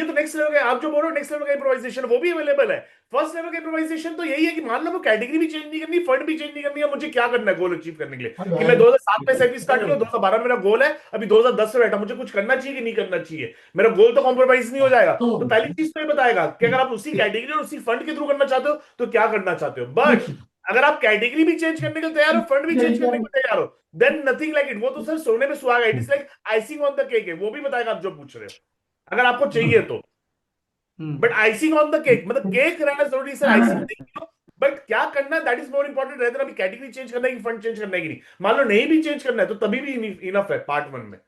तो नेक्स्ट लेवल का, आप जो बोल रहे हो नेक्स्ट लेवल का इम्प्रोवाइजेशन वो भी अवेलेबल है। फर्स्ट लेवल का इम्प्रोवाइजेशन तो यही है कि मान लो वो कैटेगरी भी चेंज नहीं करनी, फंड भी चेंज नहीं करनी है, मुझे क्या करना है गोल अचीव करने के लिए, कि मैं 2007 में एसआईपी स्टार्ट किया, 2012 मेरा गोल है, अभी 2010 में बैठा, मुझे कुछ करना चाहिए कि नहीं करना चाहिए, मेरा गोल तो कॉम्प्रोमाइज नहीं हो जाएगा। तो पहली चीज तो ये बताएगा कि अगर आप उसी कैटेगरी और उसी फंड के थ्रू करना चाहते हो तो क्या करना चाहते हो। बट अगर आप कैटेगरी भी चेंज करने के लिए तैयार हो, फंड भी चेंज करने के लिए तैयार हो, देन नथिंग लाइक इट, वो तो सर सोने में सुहागा, it is like icing on the cake है, वो भी बताएगा आप जो पूछ रहे हो, अगर आपको चाहिए तो। But hmm. Icing on the cake मतलब केक रहना जरूरी है सर, आइसिंग नहीं हो, बट क्या करना है दैट इज मोर इंपॉर्टेंट, रहता है अभी कैटेगरी चेंज करना है कि फंड चेंज करना है कि नहीं। मान लो नहीं भी चेंज करना है तो तभी भी इनफ है पार्ट 1 में।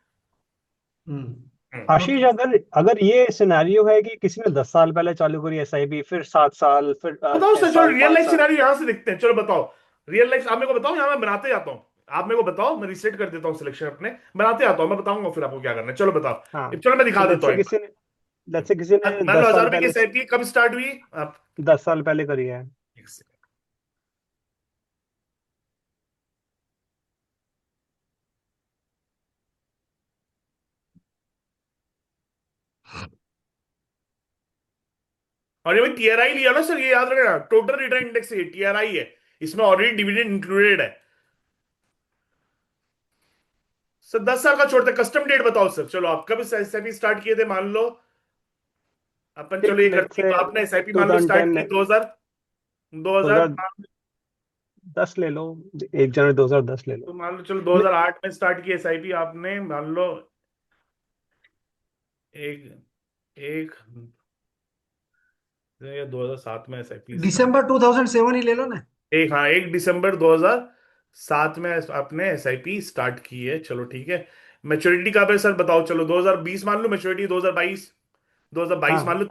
आशीष, ओके। अगर अगर ये सिनेरियो है कि किसी ने 10 साल पहले चालू करी एसआईपी, फिर 7 साल, फिर बताओ छह सर, चलो साल रियल पांच लाइफ साल सिनारियो यहां से देखते हैं, चलो बताओ रियल लाइफ, आप मेरे को बताओ, यहां मैं बनाते जाता हूं, आप मेरे को बताओ, मैं रिसेट कर देता हूं सिलेक्शन अपने, बनाते आता हूं, मैं बताऊंगा फिर आपको क्या करना है, चलो बताओ, हाँ, चलो मैं तो दिखा देता हूं एक लेट्स से किसी बार। ने मान लो दस साल 1000 रुपए की पहले एसआईपी कब स्टार्ट हुई आप, 10 साल पहले करी है। एक सेकंड। और ये भाई टीआरआई लिया ना सर, ये याद रखना, टोटल रिटर्न इंडेक्स ये टीआरआई है, इसमें ऑलरेडी डिविडेंड इंक्लूडेड है सर। 10 साल का छोड़ते, कस्टम डेट बताओ सर, चलो आप कब एसआईपी स्टार्ट किए थे, मान लो अपन, चलो ये लेट्स करते हैं, से तो आपने एसआईपी मान लो स्टार्ट 2010, की 2000, 2000, 2010 ले लो, 1 जनवरी 2010 ले तो लो। मान लो चलो ले- 2008 में स्टार्ट की एसआईपी आपने, मान लो एक एक या 2007 में एसआईपी स्टार्ट, दिसंबर 2007 ही ले लो ना। एक, हाँ 1 दिसंबर 2007 में आपने एसआईपी स्टार्ट की है, चलो ठीक है। मैच्योरिटी कब है सर बताओ, चलो 2020 मान लो मैच्योरिटी, 2022, 2022 मान हाँ, लो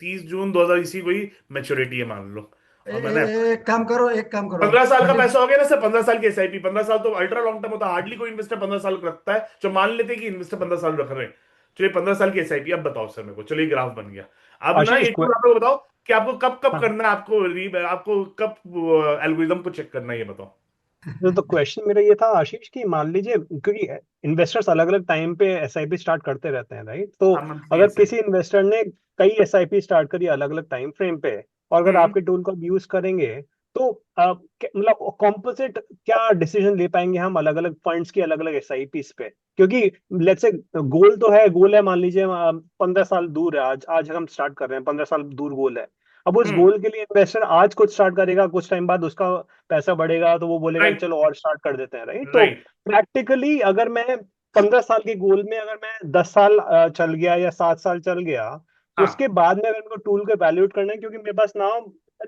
30 जून 2000 इसी कोई मैच्योरिटी है मान लो, और मैंने एक काम करो 15 साल का 30। पैसा हो गया ना सर, 15 साल की एसआईपी, 15 साल तो अल्ट्रा लॉन्ग टर्म होता है, हार्डली कोई इन्वेस्टर 15 साल रखता है, जो मान लेते हैं कि इन्वेस्टर 15 साल रख रहे हैं। चलिए 15 साल की एसआईपी, अब बताओ सर मेरे को, चलिए ग्राफ बन गया। अब ना आशीष ये टूल आप लोग बताओ कि आपको कब कब हाँ, करना है, आपको कब एल्गोरिदम को चेक करना है, ये बताओ। तो क्वेश्चन मेरा ये था आशीष कि मान लीजिए, क्योंकि इन्वेस्टर्स अलग अलग टाइम पे एसआईपी स्टार्ट करते रहते हैं, राइट? तो हाँ, मंथली अगर एसआईपी। किसी इन्वेस्टर ने कई एसआईपी स्टार्ट करी अलग अलग टाइम फ्रेम पे, और अगर हम्म आपके टूल को यूज करेंगे, तो मतलब कॉम्पोजिट क्या डिसीजन ले पाएंगे हम अलग अलग फंड्स की अलग अलग एसआईपीस पे? क्योंकि लेट्स से गोल है, मान लीजिए 15 साल दूर है, आज आज हम स्टार्ट कर रहे हैं, 15 साल दूर गोल है। अब उस हम्म गोल के लिए इन्वेस्टर आज कुछ स्टार्ट करेगा, कुछ टाइम बाद उसका पैसा बढ़ेगा तो वो बोलेगा कि राइट, चलो और स्टार्ट कर देते हैं, राइट? तो राइट। प्रैक्टिकली अगर मैं 15 साल के गोल में अगर मैं 10 साल चल गया या 7 साल चल गया, हाँ, उसके बाद में अगर मेरे को टूल को वैल्यूएट करना है, क्योंकि मेरे पास ना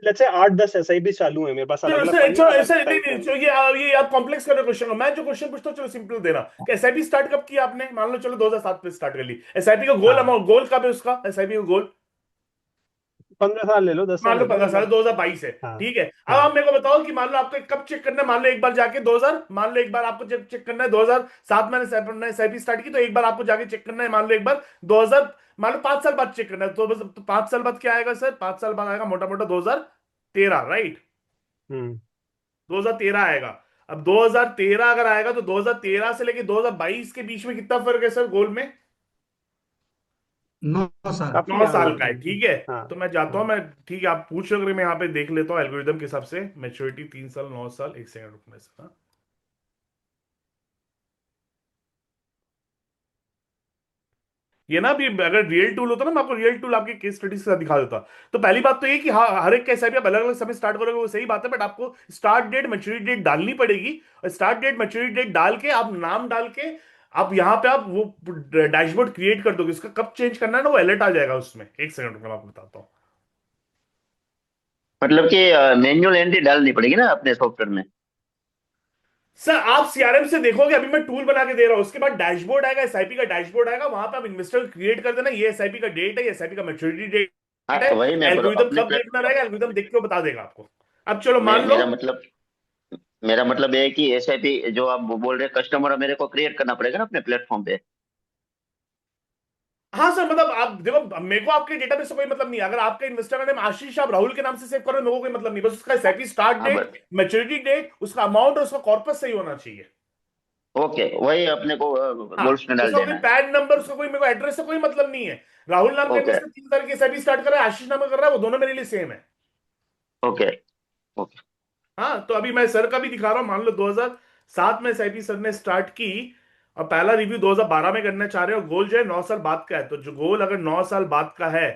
लेट्स से 8-10 एसआईपी चालू है मेरे पास, अलग चलो अलग सर, फंड में चलो अलग अलग सर, नहीं टाइम नहीं, फ्रेम चलो ये आप कॉम्प्लेक्स कर रहे हो क्वेश्चन को, मैं जो क्वेश्चन पूछता हूँ चलो सिंपल देना, कि एसआईपी स्टार्ट कब किया आपने, मान लो चलो 2007 में स्टार्ट कर ली एसआईपी का गोल, हाँ, अमाउंट गोल कब है उसका, एसआईपी का गोल 15 साल ले लो, 10 साल मान लो ले लो, 15 साल, मतलब 2022 है, हाँ, ठीक है। अब हाँ, आप मेरे को बताओ कि मान लो आपको कब चेक करना है, मान लो एक बार जाके 2000, मान लो एक बार आपको जब चेक करना है 2007 में एसआईपी स्टार्ट की, तो एक बार आपको जाके चेक करना है, मान लो एक बार 2000, मान लो 5 साल बाद चेक करना है, तो बस तो 5 साल बाद क्या आएगा सर, 5 साल बाद आएगा मोटा मोटा 2013, राइट, हम्म 2013 आएगा। अब 2013 अगर आएगा तो 2013 से लेके 2022 के बीच में कितना फर्क है सर गोल में, 9 साल। काफी 9 साल का है, ठीक है। हाँ, तो मैं जाता हूं, हाँ, मैं ठीक है, आप पूछ रहे हो, मैं यहाँ पे देख लेता हूँ एल्गोरिदम के हिसाब से, मैच्योरिटी 3 साल, 9 साल, एक सेकंड रुकना इसका। ये ना भी अगर रियल टूल होता ना, मैं आपको रियल टूल आपके केस स्टडी के साथ दिखा देता। तो पहली बात तो ये कि हाँ, हर एक कैसा भी आप अलग अलग समय स्टार्ट करोगे वो सही बात है, बट आपको स्टार्ट डेट मैच्योरिटी डेट डालनी पड़ेगी। और स्टार्ट डेट मैच्योरिटी डेट डाल के आप नाम डाल के आप यहाँ पे आप वो डैशबोर्ड क्रिएट कर दोगे। उसका कब चेंज करना है ना, वो अलर्ट आ जाएगा उसमें। एक सेकंड में आपको बताता हूँ। मतलब कि मैन्युअल एंट्री डालनी पड़ेगी ना अपने सॉफ्टवेयर में? सर आप सीआरएम से देखोगे, अभी मैं टूल बना के दे रहा हूं, उसके बाद डैशबोर्ड आएगा, एसआईपी का डैशबोर्ड आएगा, वहां पे आप इन्वेस्टर क्रिएट कर देना, ये एसआईपी का डेट है, ये एसआईपी का मैच्योरिटी हाँ डेट है। तो वही मैं बोल रहा हूँ एल्गोरिदम अपने कब देखना प्लेटफॉर्म। रहेगा, एल्गोरिदम देख के वो बता देगा आपको। अब चलो मान लो। मेरा मतलब ये है कि एसआईपी जो आप बोल रहे हैं कस्टमर मेरे को क्रिएट करना पड़ेगा ना अपने प्लेटफॉर्म पे। हाँ सर, मतलब आप देखो, मेरे को आपके डेटाबेस से कोई मतलब नहीं है। अगर आपका इन्वेस्टर का नेम आशीष, आप राहुल के नाम से सेव करो, मेरे को कोई मतलब नहीं। बस उसका एसआईपी स्टार्ट हाँ डेट, मैच्योरिटी डेट, उसका अमाउंट और उसका कॉर्पस सही होना चाहिए। ओके, वही अपने को हाँ, गोल्ड्स में डाल उसका कोई देना है। पैन नंबर, उसका कोई मेरे को एड्रेस से कोई मतलब नहीं है। राहुल नाम का ओके इन्वेस्टर 3 तारीख के एसआईपी स्टार्ट कर रहा है, आशीष नाम का कर रहा है, वो दोनों मेरे लिए सेम है। Okay okay. हाँ, तो अभी मैं सर का भी दिखा रहा हूँ। मान लो 2007 में एसआईपी सर ने स्टार्ट की, और पहला रिव्यू 2012 में करना चाह रहे हो। गोल जो है 9 साल बाद का है, तो जो गोल अगर 9 साल बाद का है,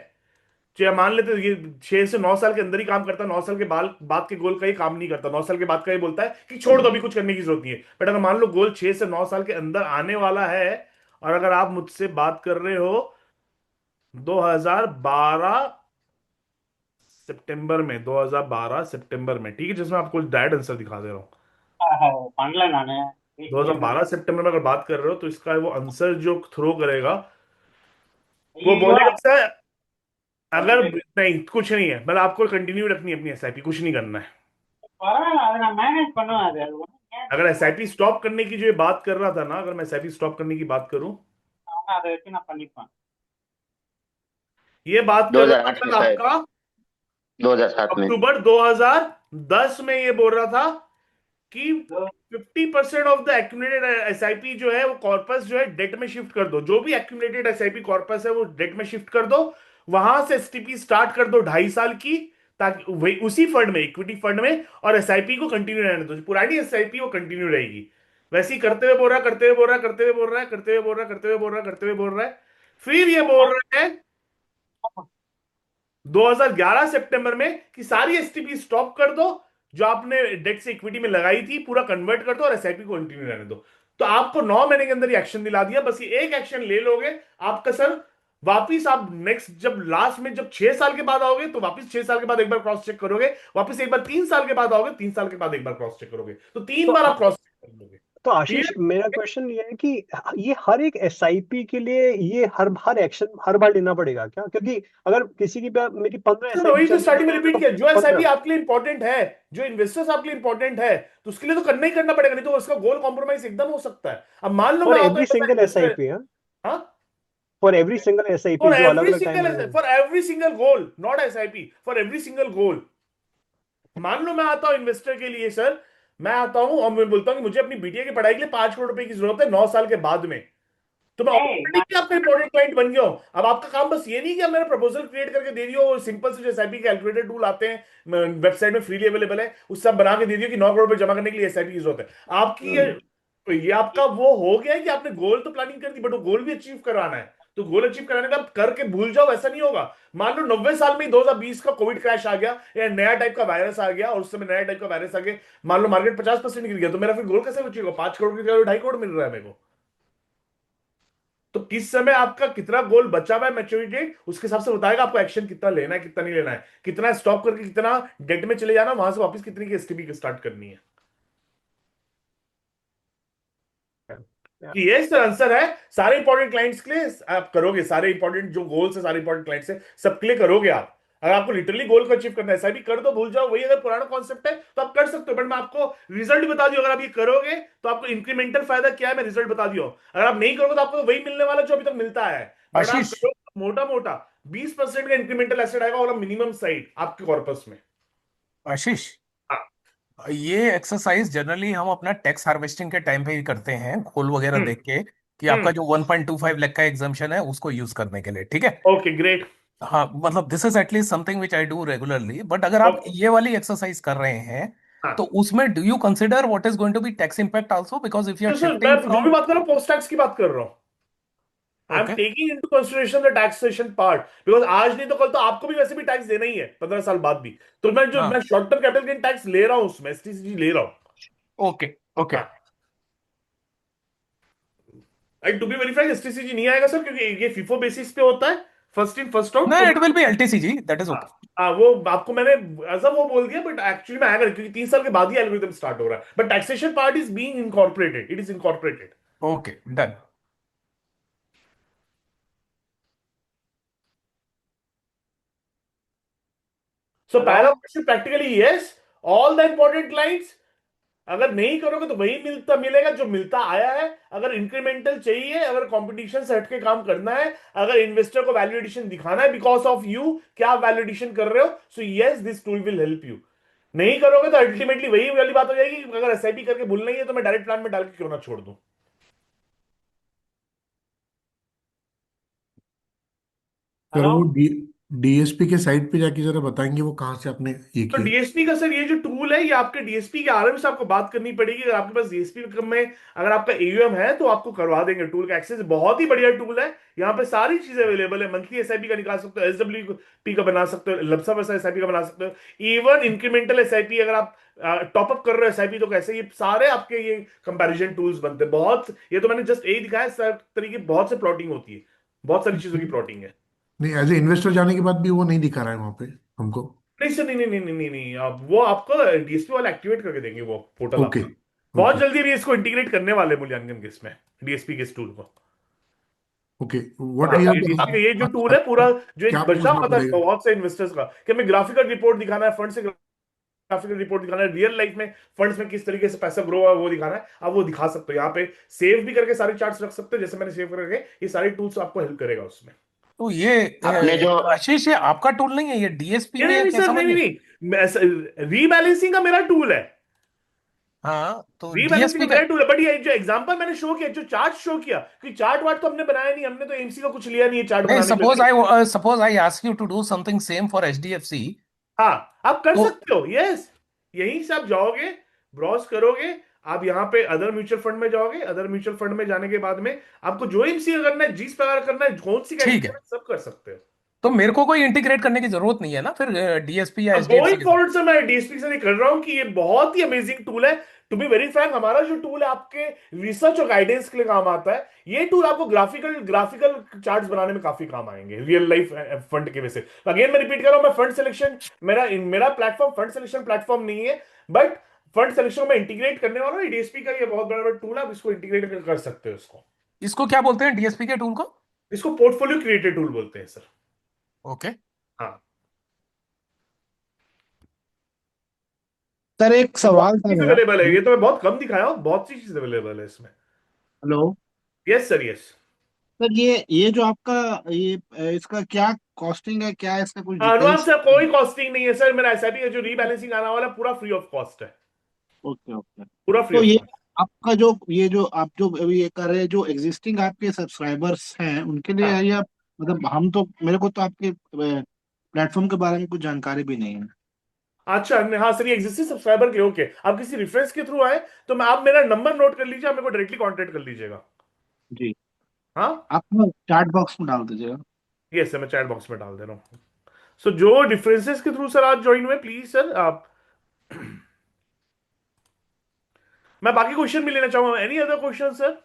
चाहे मान लेते हैं ये 6 से 9 साल के अंदर ही काम करता है, 9 साल के बाद के गोल का ही काम नहीं करता। 9 साल के बाद का ही बोलता है कि छोड़ दो, अभी कुछ करने की जरूरत नहीं है। बट अगर मान लो गोल 6 से 9 साल के अंदर आने वाला है, और अगर आप मुझसे बात कर रहे हो 2012 सितंबर में, 2012 सितंबर में, ठीक है, जिसमें आपको डायरेक्ट आंसर दिखा दे रहा हूँ। 2012 सितंबर में अगर बात कर रहे हो, तो इसका वो आंसर जो थ्रो करेगा, वो बोलेगा सर, अगर नहीं कुछ नहीं है, मतलब आपको कंटिन्यू रखनी है अपनी एसआईपी, कुछ नहीं करना है। अगर एसआईपी स्टॉप करने की जो ये बात कर रहा था ना, अगर मैं एसआईपी स्टॉप करने की बात करूं, ये बात कर रहा था 2008 में सर शायद, आपका 2007 में। अक्टूबर 2010 में। ये बोल रहा था कि 50% ऑफ द एक्यूमुलेटेड एसआईपी जो है वो कॉर्पस जो है डेट में शिफ्ट कर दो। जो भी एक्यूमुलेटेड एसआईपी कॉर्पस है वो डेट में शिफ्ट कर दो। वहां से एसटीपी स्टार्ट कर दो 2.5 साल की, ताकि वही उसी फंड में, इक्विटी फंड में, और एसआईपी को कंटिन्यू रहने दो। जो पुरानी एसआईपी वो कंटिन्यू रहेगी। वैसे ही करते हुए बोल रहा है, करते हुए बोल रहा है, करते हुए बोल रहा है, करते हुए बोल रहा है, करते हुए बोल रहा है, करते हुए बोल रहा है। फिर ये बोल रहा है 2011 सितंबर में कि सारी एसटीपी स्टॉप कर दो, जो आपने डेट से इक्विटी में लगाई थी पूरा कन्वर्ट कर दो, और एसआईपी को कंटिन्यू रहने दो। तो आपको 9 महीने के अंदर ये एक्शन दिला दिया। बस ये एक एक्शन ले लोगे, आपका सर वापिस, आप नेक्स्ट जब लास्ट में जब 6 साल के बाद आओगे, तो वापिस 6 साल के बाद एक बार क्रॉस चेक करोगे, वापिस एक बार 3 साल के बाद आओगे, 3 साल के बाद एक बार क्रॉस चेक करोगे, तो 3 बार आप क्रॉस चेक कर लोगे। तो आशीष, मेरा क्वेश्चन ये है कि ये हर एक एसआईपी के लिए ये हर हर एक्शन हर बार लेना पड़ेगा क्या? क्योंकि अगर किसी की मेरी 15 सर एसआईपी वही तो चल स्टार्टिंग रही में है रिपीट तो किया, जो एसआईपी 15। आपके लिए इंपॉर्टेंट है, जो इन्वेस्टर्स आपके लिए इंपॉर्टेंट है, तो उसके लिए तो करना ही करना पड़ेगा, नहीं तो उसका गोल कॉम्प्रोमाइज एकदम हो सकता है। अब मान लो फॉर मैं आता एवरी हूं सिंगल इन्वेस्टर। एसआईपी है? हाँ, for every single SIP for जो अलग एवरी अलग टाइम सिंगल, में? For every single goal, not SIP, for every single गोल। मान लो मैं आता हूं इन्वेस्टर के लिए, सर मैं आता हूं और मैं बोलता हूं कि मुझे अपनी बीटीए की पढ़ाई के लिए 5 करोड़ रुपए की जरूरत है 9 साल के बाद में, तो मैं ऑटोमेटिकली आपका इंपॉर्टेंट क्लाइंट बन गया हूं। अब आपका काम बस ये नहीं कि आप मेरा प्रपोजल क्रिएट करके दे दियो, और सिंपल से जो एसआईपी कैलकुलेटर टूल आते हैं वेबसाइट में फ्रीली अवेलेबल है, उस सब बना के दे दियो कि 9 करोड़ रुपए जमा करने के लिए एसआईपी की जरूरत है आपकी। ये आपका वो हो गया है कि आपने गोल तो प्लानिंग कर दी, बट वो गोल भी अचीव कराना है। तो गोल अचीव कराने का आप करके भूल जाओ, ऐसा नहीं होगा। मान लो 90 साल में 2020 का कोविड क्रैश आ गया, या नया टाइप का वायरस आ गया, और उस समय नया टाइप का वायरस आ गया, मान लो मार्केट 50% गिर गया, तो मेरा फिर गोल कैसे बचेगा? 5 करोड़ की जगह 2.5 करोड़ मिल रहा है मेरे को। तो किस समय आपका कितना गोल बचा हुआ है मैच्योरिटी डेट, उसके हिसाब से बताएगा आपको एक्शन कितना लेना है, कितना नहीं लेना है, कितना स्टॉप करके कितना डेट में चले जाना, वहां से वापस कितनी की एसटीपी स्टार्ट करनी है। कि ये इसका आंसर है। सारे इंपॉर्टेंट क्लाइंट्स के लिए आप करोगे, सारे इंपॉर्टेंट जो गोल्स है सारे इंपॉर्टेंट क्लाइंट्स है सबके लिए करोगे आप। अगर आपको लिटरली गोल को अचीव करना है, ऐसा भी कर दो, भूल जाओ, वही अगर पुराना कॉन्सेप्ट है तो आप कर सकते हो। बट मैं आपको रिजल्ट बता दियो, अगर आप ये करोगे तो आपको इंक्रीमेंटल फायदा क्या है, मैं रिजल्ट बता दियो। अगर आप नहीं करोगे तो आपको तो वही मिलने वाला जो अभी तक मिलता है। बट आप आशीष, करोगे मोटा मोटा 20% का इंक्रीमेंटल एसेट आएगा, और मिनिमम साइड आपके कॉर्पस में। आशीष, हाँ। ये एक्सरसाइज जनरली हम अपना टैक्स हार्वेस्टिंग के टाइम पे ही करते हैं, खोल वगैरह हम्म। देख के कि हम्म। आपका जो 1.25 लाख का एग्जाम्पशन है उसको यूज करने के लिए, ठीक है। Okay great. हाँ, मतलब this is at least something which I do regularly. But अगर आप ओके। ये वाली एक्सरसाइज कर रहे हैं, तो हाँ, उसमें do you consider what is going to be tax impact also, because if you are तो सर मैं शिफ्टिंग जो भी फ्रॉम। बात कर रहा हूँ पोस्ट टैक्स की बात कर रहा हूँ। I am okay taking into consideration the taxation part, because आज नहीं तो कल तो आपको भी वैसे भी टैक्स देना ही है 15 साल बाद भी। तो मैं हाँ short term capital gain tax ले रहा हूं, उसमें एसटीसीजी ले रहा हूं। ओके ओके हाँ, to be very frank STCG नहीं आएगा सर, क्योंकि ये फीफो बेसिस पे होता है, first in first out. No, तो it will be LTCG. That is हाँ, okay. वो आपको मैंने ऐसा वो बोल दिया, बट एक्चुअली में आएगा क्योंकि 3 साल के बाद ही एल्गोरिथम स्टार्ट हो रहा है, but taxation part is being incorporated, it is incorporated. Okay, done. सो पहला question practically yes, all the important lines अगर नहीं करोगे तो वही मिलेगा जो मिलता आया है। अगर इंक्रीमेंटल चाहिए, अगर कंपटीशन से हटके काम करना है, अगर इन्वेस्टर को वैल्यू एडिशन दिखाना है बिकॉज ऑफ यू, क्या वैल्यू एडिशन कर रहे हो, so yes this tool will help you. नहीं करोगे तो अल्टीमेटली वही वाली बात हो जाएगी, अगर एसआईपी करके भूल नहीं है तो मैं डायरेक्ट प्लान में डाल के क्यों ना छोड़ दूं। सर वो डीएसपी के साइट पे जाके जरा बताएंगे वो कहाँ से आपने ये तो किया। डीएसपी का सर ये जो टूल है, ये आपके डीएसपी के आरएम से आपको बात करनी पड़ेगी। अगर आपके पास डीएसपी में अगर आपका एयूएम है तो आपको करवा देंगे टूल का एक्सेस। बहुत ही बढ़िया टूल है, यहाँ पे सारी चीजें अवेलेबल है। मंथली एसआईपी का निकाल सकते हो, एसडब्ल्यूपी का बना सकते हो, लमसम एसआईपी का बना सकते हो, इवन इंक्रीमेंटल एसआईपी अगर आप टॉपअप कर रहे हो एसआईपी तो कैसे, ये सारे आपके ये कंपैरिजन टूल्स बनते हैं। बहुत, ये तो मैंने जस्ट यही दिखाया, सर तरीके बहुत से प्लॉटिंग होती है, बहुत सारी चीजों की प्लॉटिंग है। नहीं, एज ए इन्वेस्टर जाने के बाद भी वो नहीं दिखा रहा है वहां पे हमको। नहीं सर, नहीं नहीं नहीं नहीं नहीं नहीं, आप वो आपको डीएसपी वाला एक्टिवेट करके देंगे वो पोर्टल ओके आपका। बहुत ओके जल्दी भी इसको इंटीग्रेट करने वाले हैं मूल्यांकन के इसमें, डीएसपी के इस टूल को। ओके व्हाट हाँ, वी ये डीएसपी का ये जो टूल है पूरा, जो क्या एक बचा पूछना हुआ था पड़ेगा। बहुत से इन्वेस्टर्स का कि हमें ग्राफिकल रिपोर्ट दिखाना है, फंड से ग्राफिकल रिपोर्ट दिखाना है, रियल लाइफ में फंड्स में किस तरीके से पैसा ग्रो हुआ है वो दिखाना है, आप वो दिखा सकते हो। यहाँ पे सेव भी करके सारे चार्ट्स रख सकते हो, जैसे मैंने सेव करके, ये सारे टूल्स आपको हेल्प करेगा उसमें। तो ये आपने जो आशीष, ये आपका टूल नहीं है, ये डीएसपी नहीं में नहीं क्या सर, समझ नहीं नहीं। नहीं, रीबैलेंसिंग का मेरा टूल है, हाँ तो रीबैलेंसिंग डीएसपी का का मेरा टूल है। बट ये जो एग्जांपल मैंने शो किया, जो चार्ट शो किया, कि चार्ट वार्ट तो हमने बनाया नहीं, हमने तो एमसी का कुछ लिया नहीं है चार्ट नहीं, बनाने के लिए। Suppose I ask you to do something same for HDFC. हाँ, आप कर तो सकते हो, यस। यहीं से आप जाओगे, ब्राउज करोगे, आप यहाँ पे अदर म्यूचुअल फंड में जाओगे, अदर म्यूचुअल फंड में जाने के बाद में आपको जो एमसी करना है, जिस प्रकार करना है, कौन सी ठीक कैटेगरी है, सब कर सकते हो। तो मेरे को कोई इंटीग्रेट करने की जरूरत नहीं है ना फिर डीएसपी या अब एचडीएफसी गोइंग के साथ। फॉरवर्ड से मैं डीएसपी से नहीं कर रहा हूं कि ये बहुत ही अमेजिंग टूल है। टू बी वेरी फ्रैंक, हमारा जो टूल है आपके रिसर्च और गाइडेंस के लिए काम आता है। ये टूल आपको ग्राफिकल ग्राफिकल चार्ट्स बनाने में काफी काम आएंगे रियल लाइफ फंड के वजह से। अगेन मैं रिपीट कर रहा हूं, मैं फंड सिलेक्शन, मेरा प्लेटफॉर्म फंड सिलेक्शन प्लेटफॉर्म नहीं है, बट फंड सिलेक्शन में इंटीग्रेट करने वाला हूं। डीएसपी का ये बहुत बड़ा टूल है, आप इसको इंटीग्रेट कर सकते हो। इसको क्या बोलते हैं डीएसपी के टूल को? इसको पोर्टफोलियो क्रिएटर टूल बोलते हैं सर। ओके। हाँ, सर एक सवाल था चीज मेरा। अवेलेबल है, ये तो मैं बहुत कम दिखाया हूं, बहुत सी चीज अवेलेबल है इसमें। Hello yes sir, yes. Sir, ये जो आपका ये इसका क्या कॉस्टिंग है, क्या इसका कुछ एडवांस डिटेल्स? से कोई कॉस्टिंग नहीं है सर, मेरा एसआईपी का जो रीबैलेंसिंग आने वाला है, पूरा फ्री ऑफ कॉस्ट है, ओके ओके। पूरा फ्री तो ऑफ ये कॉस्ट। आपका जो ये जो आप जो अभी ये कर रहे हैं, जो एग्जिस्टिंग आपके सब्सक्राइबर्स हैं उनके लिए हाँ, है या मतलब हम तो मेरे को तो आपके प्लेटफॉर्म के बारे में कुछ जानकारी भी नहीं है। अच्छा, हाँ सर, ये एग्जिस्टिंग सब्सक्राइबर के ओके, आप किसी रेफरेंस के थ्रू आए तो मैं, आप मेरा नंबर नोट कर लीजिए, आप मेरे को डायरेक्टली कांटेक्ट कर लीजिएगा। जी, हाँ, आप चैट बॉक्स में डाल दीजिएगा। यस सर, मैं चैट बॉक्स में डाल दे रहा हूँ। सो जो डिफरेंसेस के थ्रू सर आज ज्वाइन हुए, प्लीज सर आप मैं बाकी क्वेश्चन भी लेना चाहूंगा। Any other question sir?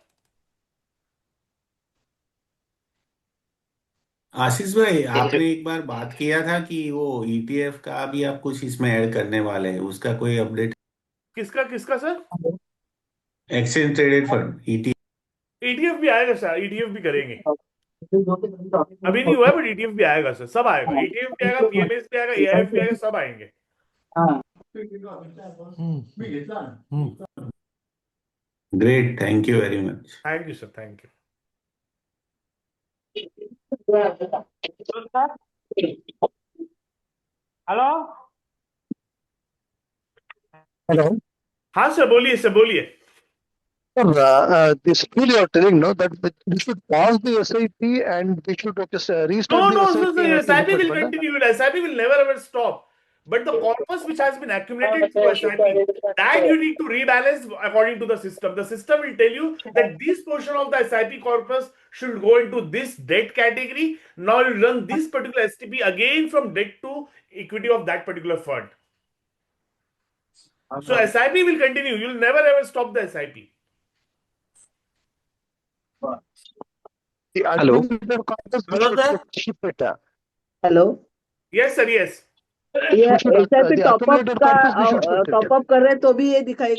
Ashish भाई, आपने एक बार बात किया था कि वो ईटीएफ का भी आप कुछ इसमें ऐड करने वाले हैं, उसका कोई अपडेट? किसका किसका sir? Exchange traded fund ETF. ETF भी आएगा सर, ईटीएफ भी करेंगे। अभी नहीं हुआ है, बट ईटीएफ भी आएगा सर, सब आएगा, ईटीएफ भी आएगा, पीएमएस भी आएगा, एआईएफ भी आएगा, सब आएंगे। Great, thank you very much. Thank you sir, thank you. Hello hello हाँ सर, बोलिए सर, बोलिए। Sir, this tool you are telling, no, that we should pause the SIP and we should No, restart the no, SIP sir, at the SIP liquid will fund. continue. SIP will never ever stop. but the corpus which has been accumulated through SIP, that you need to rebalance according to the system. The system will tell you that this portion of the SIP corpus should go into this debt category. Now you run this particular STP again from debt to equity of that particular fund. So SIP will continue. You'll never ever stop the SIP. Hello. Hello Yes, sir. Yes. ये SIP top up कर रहे हैं तो भी ये दिखाई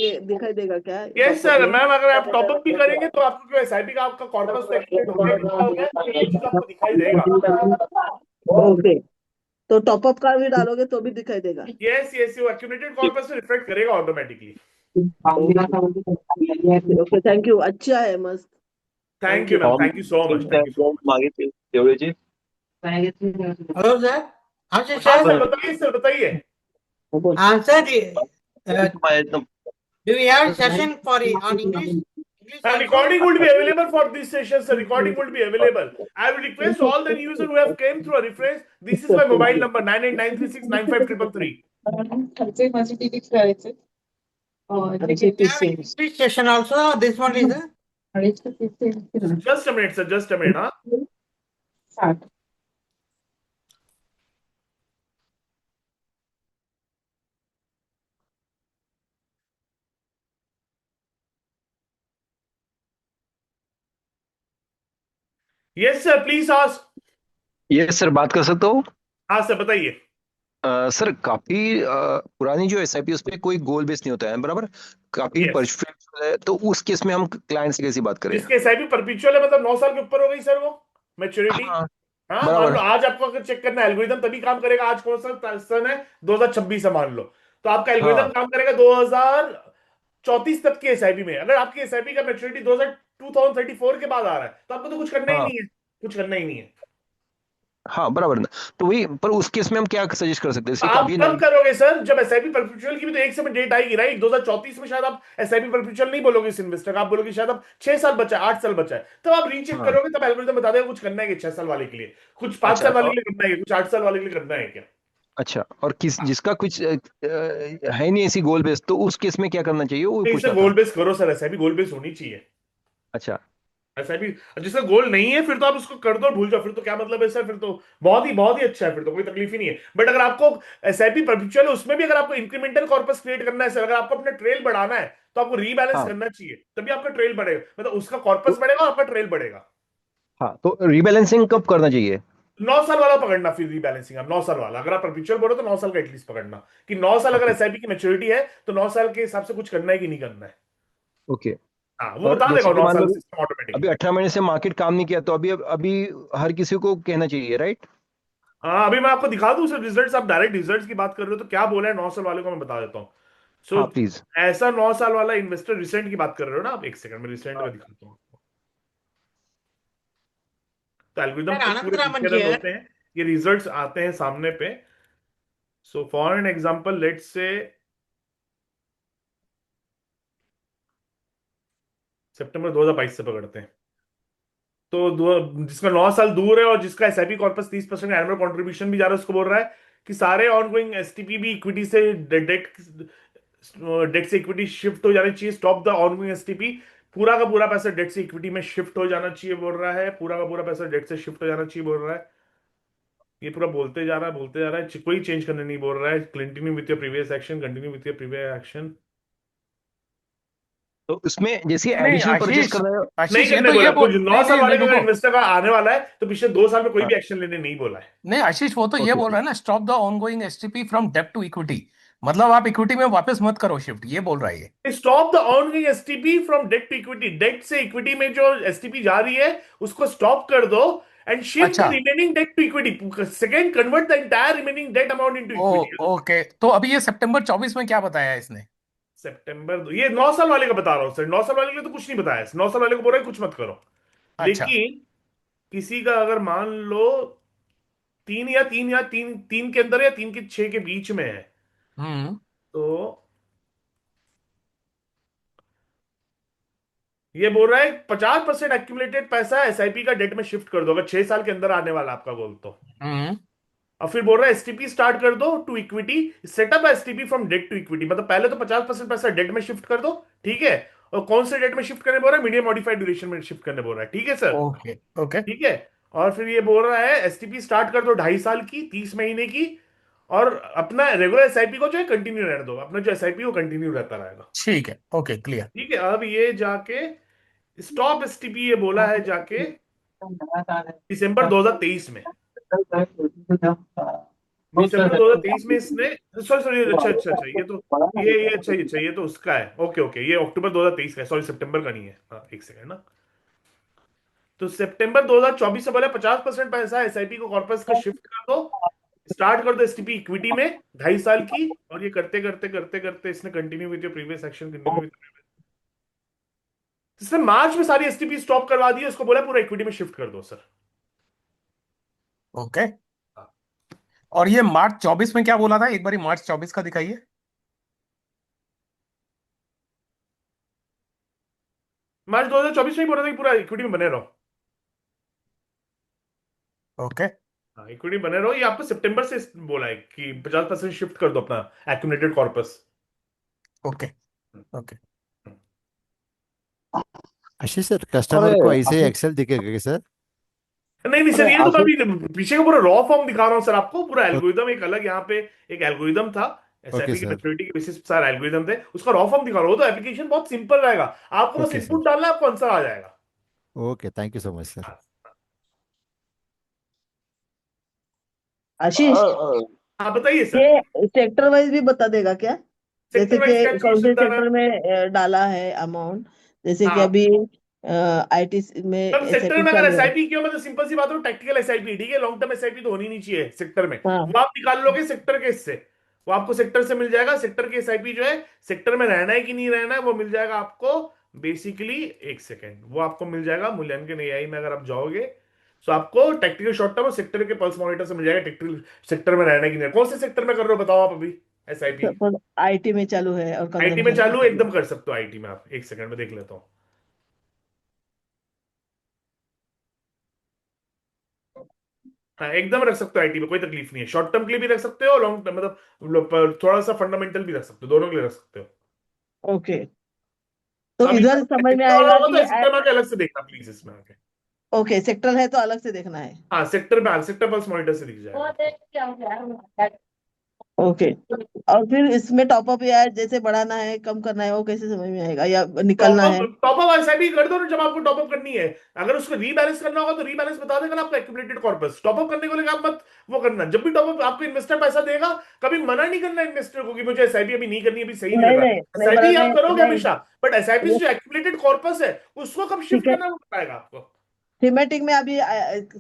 देगा क्या? Yes, sir. मैम अगर आप टॉपअप भी करेंगे तो आपको जो SIP का आपका कॉर्पस तो एक्टिवेट हो गया, कितना हो गया, तो ये चीज आपको दिखाई देगा. ओके, तो टॉपअप का भी डालोगे तो भी दिखाई देगा. Yes, yes. वो accumulated corpus से रिफ्लेक्ट करेगा ऑटोमेटिकली. Okay, thank you. अच्छा है, मस्त. Thank you, ma'am. Thank you so much. Thank you so much. Hello sir. हाँ सर. हाँ सर, बताइए सर, बताइए. हाँ sir, do we have session for on English? Recording would be available for this session, sir. Recording would be available. I will request all the users who have came through a reference. This is my mobile number 9893695333. English session also. This one is Just a minute, sir. Just a minute, huh? Yes, sir. Please ask. Yes sir, बात कर सकता हूँ? हाँ sir, बताइए. Sir काफी पुरानी जो SIP उस पर कोई गोल बेस नहीं होता है, बराबर? काफी परपेचुअल है, तो उस केस में हम क्लाइंट से कैसी बात करें? जिसके एसआईपी परपेचुअल है, मतलब 9 साल के ऊपर हो गई सर वो मैच्योरिटी. हाँ, मान लो आज आपको अगर चेक करना है, एल्गोरिथम तभी काम करेगा. आज कौन सा सन है? 2026 है मान लो, तो आपका एल्गोरिथम काम करेगा 2034 तक की एसआईपी में. अगर आपकी एसआईपी का मैच्योरिटी 2034 के बाद आ रहा है तो आपको तो कुछ करना ही नहीं है. कुछ करना ही नहीं है. हाँ बराबर. तो वही, पर उस केस में हम क्या सजेस्ट कर सकते हैं? आप कब करोगे सर? जब एसआईपी परपेचुअल की भी तो एक समय डेट आएगी, राइट? 2034 में शायद आप एसआईपी परपेचुअल नहीं बोलोगे इस इन्वेस्टर का, आप बोलोगे शायद अब 6 साल बचा है, 8 साल बचा है. तब आप रीचेक करोगे, तब एल्गोरिथम बता देगा कुछ करना है कि 6 साल वाले के लिए, कुछ 5 साल वाले के लिए करना है, कुछ 8 साल वाले के लिए करना है क्या. अच्छा, और जिसका कुछ है नहीं ऐसी गोल बेस, तो उस केस में क्या करना चाहिए? वो गोल बेस करो सर. एसआईपी गोल बेस होनी चाहिए. अच्छा, एसआईपी जिसका गोल नहीं है फिर तो आप उसको कर दो और भूल जाओ. फिर तो क्या मतलब है सर? फिर तो बहुत ही अच्छा है, फिर तो कोई तकलीफ ही नहीं है. बट अगर आपको एसआईपी परपेचुअल है, उसमें भी अगर आपको इंक्रीमेंटल कॉर्पस क्रिएट करना है सर, अगर आपको अपना ट्रेल बढ़ाना है तो आपको रीबैलेंस करना चाहिए, तभी आपका ट्रेल बढ़ेगा. मतलब उसका कॉर्पस बढ़ेगा और आपका ट्रेल बढ़ेगा. हाँ, तो रीबैलेंसिंग कब करना चाहिए? 9 साल वाला पकड़ना. फिर रीबैलेंसिंग आप 9 साल वाला, अगर आप परपेचुअल बोलो तो 9 साल का एटलीस्ट पकड़ना, कि 9 साल अगर एसआईपी की मैच्योरिटी है तो 9 साल के हिसाब से कुछ करना है कि नहीं करना है. ओके. हाँ, वो बता देगा 9 साल सिस्टम ऑटोमेटिक. अभी 18 महीने से मार्केट काम नहीं किया, तो अभी हर किसी को कहना चाहिए, राइट? हाँ, अभी मैं आपको दिखा दूं सर रिजल्ट्स. आप डायरेक्ट रिजल्ट्स की बात कर रहे हो तो क्या बोला है 9 साल वाले को, मैं बता देता हूँ. So please. ऐसा 9 साल वाला इन्वेस्टर रिसेंट की बात कर रहे हो ना आप? एक सेकंड में रिसेंट में दिखाता हूँ. तो एल्गोरिथम होते हैं, ये रिजल्ट्स आते हैं सामने पे. So for an example let's say सितंबर 2022 से पकड़ते हैं. तो जिसका 9 साल दूर है और जिसका एसआईपी कॉर्पस 30% का एनुअल कंट्रीब्यूशन भी जा रहा है, उसको बोल रहा है कि सारे ऑनगोइंग एसटीपी भी इक्विटी से डेट से इक्विटी शिफ्ट हो जानी चाहिए. Stop the ongoing STP. पूरा का पूरा पैसा डेट से इक्विटी में शिफ्ट हो जाना चाहिए बोल रहा है. पूरा का पूरा पैसा डेट से शिफ्ट हो जाना चाहिए बोल रहा है. ये पूरा बोलते जा रहा है. कोई चेंज करने नहीं बोल रहा है. Continue with your previous action, continue with your previous action. तो उसमें जैसे एडिशनल परचेज कर रहे हो, नहीं करने बोला. कुछ 9 साल वाले का इन्वेस्टर का आने वाला है तो पिछले 2 साल में कोई भी एक्शन लेने नहीं बोला है. नहीं आशीष, वो तो ये बोल रहा है ना, stop the ongoing STP from डेब्ट टू इक्विटी. मतलब आप इक्विटी में वापस मत करो शिफ्ट, ये बोल रहा है ये. Stop the ongoing STP from debt to equity. Debt से इक्विटी में जो एसटीपी जा रही है उसको स्टॉप कर दो and shift the remaining debt to equity. Second, convert the entire remaining debt amount into equity. Okay, तो अभी ये सितंबर 24 में क्या बताया इसने? सितंबर, ये 9 साल वाले का बता रहा हूं सर. 9 साल वाले के लिए तो कुछ नहीं बताया. 9 साल वाले को बोल रहा है कुछ मत करो. लेकिन किसी का अगर मान लो 3 के अंदर या 3 के 6 के बीच में है, तो ये बोल रहा है 50% एक्यूमुलेटेड पैसा एसआईपी का डेट में शिफ्ट कर दो, अगर 6 साल के अंदर आने वाला आपका गोल तो. और फिर बोल रहा है एसटीपी स्टार्ट कर दो to equity, set up STP from debt to equity, मतलब पहले तो 50% पैसा डेट में शिफ्ट कर दो, ठीक है। और कौन से डेट में शिफ्ट करने बोल रहा है, मीडियम मॉडिफाइड ड्यूरेशन में शिफ्ट करने बोल रहा है, ठीक है सर। ओके ओके ठीक है। और फिर ये बोल रहा है एसटीपी स्टार्ट कर दो 2.5 साल की, 30 महीने की, और अपना रेगुलर एसआईपी को जो है कंटिन्यू रहने दो, अपना जो एसआईपी वो कंटिन्यू रहता रहेगा। ठीक है, ओके क्लियर। ठीक है। अब ये जाके स्टॉप एसटीपी ये बोला है जाके दिसंबर 2023 में, दिसंबर 2023 में इसने, सॉरी सॉरी, अच्छा अच्छा अच्छा, ये तो ये अच्छा ये तो उसका है, ओके ओके, ये अक्टूबर 2023 का है, सॉरी सितंबर का नहीं है, हाँ एक सेकंड ना। तो सितंबर 2024 से बोला 50% पैसा एसआईपी को कॉर्पस का शिफ्ट कर दो, स्टार्ट कर दो एसटीपी इक्विटी में 2.5 साल की, और ये करते करते करते करते इसने continue with your previous action, continue with, इसने मार्च में सारी एसटीपी स्टॉप करवा दी, उसको बोला पूरा इक्विटी में शिफ्ट कर दो सर। ओके, और ये मार्च 24 में क्या बोला था, एक बारी मार्च 24 का दिखाइए। मार्च 2024 में ही बोला था कि पूरा इक्विटी में बने रहो। ओके हाँ इक्विटी बने रहो, ये आपको सितंबर से बोला है कि 50% शिफ्ट कर दो अपना accumulated corpus. Okay okay. Ashish sir, customer को ऐसे एक्सेल दिखेगा क्या सर? नहीं नहीं सर, ये तो मैं अभी पीछे का पूरा रॉ फॉर्म दिखा रहा हूँ सर आपको, पूरा एल्गोरिदम एक अलग, यहाँ पे एक एल्गोरिदम था ओके एसआईपी की सर। मैच्योरिटी के बेसिस पे सारे एल्गोरिदम थे, उसका रॉ फॉर्म दिखा रहा हूँ। तो एप्लीकेशन बहुत सिंपल रहेगा, आपको बस ओके सर। इनपुट डालना है, आपको आंसर आ जाएगा। Okay, thank you so much sir. Ashish, हाँ बताइए सर। ये सेक्टर वाइज भी बता देगा क्या? जैसे सेक्टर वाइज क्या कि चाहिए कौन से सर? सेक्टर में डाला है अमाउंट, जैसे कि हाँ अभी आईटी में अब सेक्टर एसआईपी में अगर चालू है। एसआईपी क्यों, मतलब सिंपल सी बात है, टैक्टिकल एसआईपी, ठीक है, लॉन्ग टर्म एसआईपी तो होनी नहीं चाहिए सेक्टर में, हाँ वो आप निकाल लोगे सेक्टर के इससे, वो आपको सेक्टर से मिल जाएगा। सेक्टर के एसआईपी जो है, सेक्टर में रहना है कि नहीं रहना है, वो मिल जाएगा आपको बेसिकली, एक सेकेंड, वो आपको मिल जाएगा मूल्यांकन एआई में, अगर आप जाओगे तो आपको टैक्टिकल शॉर्ट टर्म और सेक्टर के पल्स मॉनिटर से मिल जाएगा टैक्टिकल सेक्टर में रहना है कि नहीं। कौन से सेक्टर में कर रहे हो बताओ आप अभी एसआईपी? सपोज आईटी में चालू है और आईटी में कंजम्पशन चालू है, एकदम कर सकते हो आईटी में आप, एक सेकंड में देख लेता हूँ। हाँ एकदम रख सकते हो आईटी में, कोई तकलीफ नहीं है, शॉर्ट टर्म के लिए भी रख सकते हो, लॉन्ग टर्म मतलब थोड़ा सा फंडामेंटल भी रख सकते हो, दोनों के लिए रख सकते हो। ओके, तो अभी इधर समझ में सेक्टर वाला आएगा होगा तो कि सेक्टर में आके अलग से देखना प्लीज, इसमें आके। ओके, सेक्टर है तो अलग से देखना है। हाँ सेक्टर में, सेक्टर पल्स मॉनिटर से दिख जाएगा। ओके, और फिर इसमें टॉपअप या जैसे बढ़ाना है कम करना है वो कैसे समझ में आएगा, या निकलना है? टॉपअप ऐसा भी कर दो ना, जब आपको टॉपअप करनी है, अगर उसको रीबैलेंस करना होगा तो रीबैलेंस बता देगा ना आपका एक्यूमुलेटेड कॉर्पस। टॉपअप करने को लेकर आप मत वो करना, जब भी टॉपअप आपको इन्वेस्टर पैसा देगा, कभी मना नहीं करना इन्वेस्टर को कि मुझे एसआईपी अभी नहीं करनी, अभी सही नहीं नहीं लग रहा। नहीं नहीं एसआईपी बड़ा आप करोगे नहीं हमेशा, बट एसआईपी ये जो एक्यूमुलेटेड कॉर्पस है उसको कब शिफ्ट ठीक है। करना वो बताएगा आपको। थीमेटिक में अभी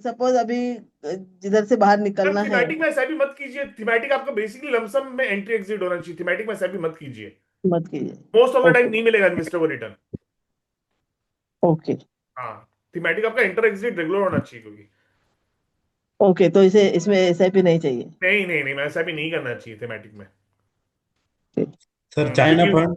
सपोज अभी जिधर से बाहर निकलना है। थीमेटिक में एसआईपी मत कीजिए, थीमेटिक आपका बेसिकली लमसम में एंट्री एग्जिट होना चाहिए, थीमेटिक में एसआईपी मत कीजिए, मत कीजिए। Most of the time okay नहीं मिलेगा इन्वेस्टर को रिटर्न। ओके हाँ थीमेटिक आपका एंटर एग्जिट रेगुलर होना चाहिए, क्योंकि ओके, तो इसे इसमें एसआईपी नहीं चाहिए। नहीं नहीं नहीं, एसआईपी नहीं करना चाहिए थीमेटिक में। सर चाइना क्योंकि फंड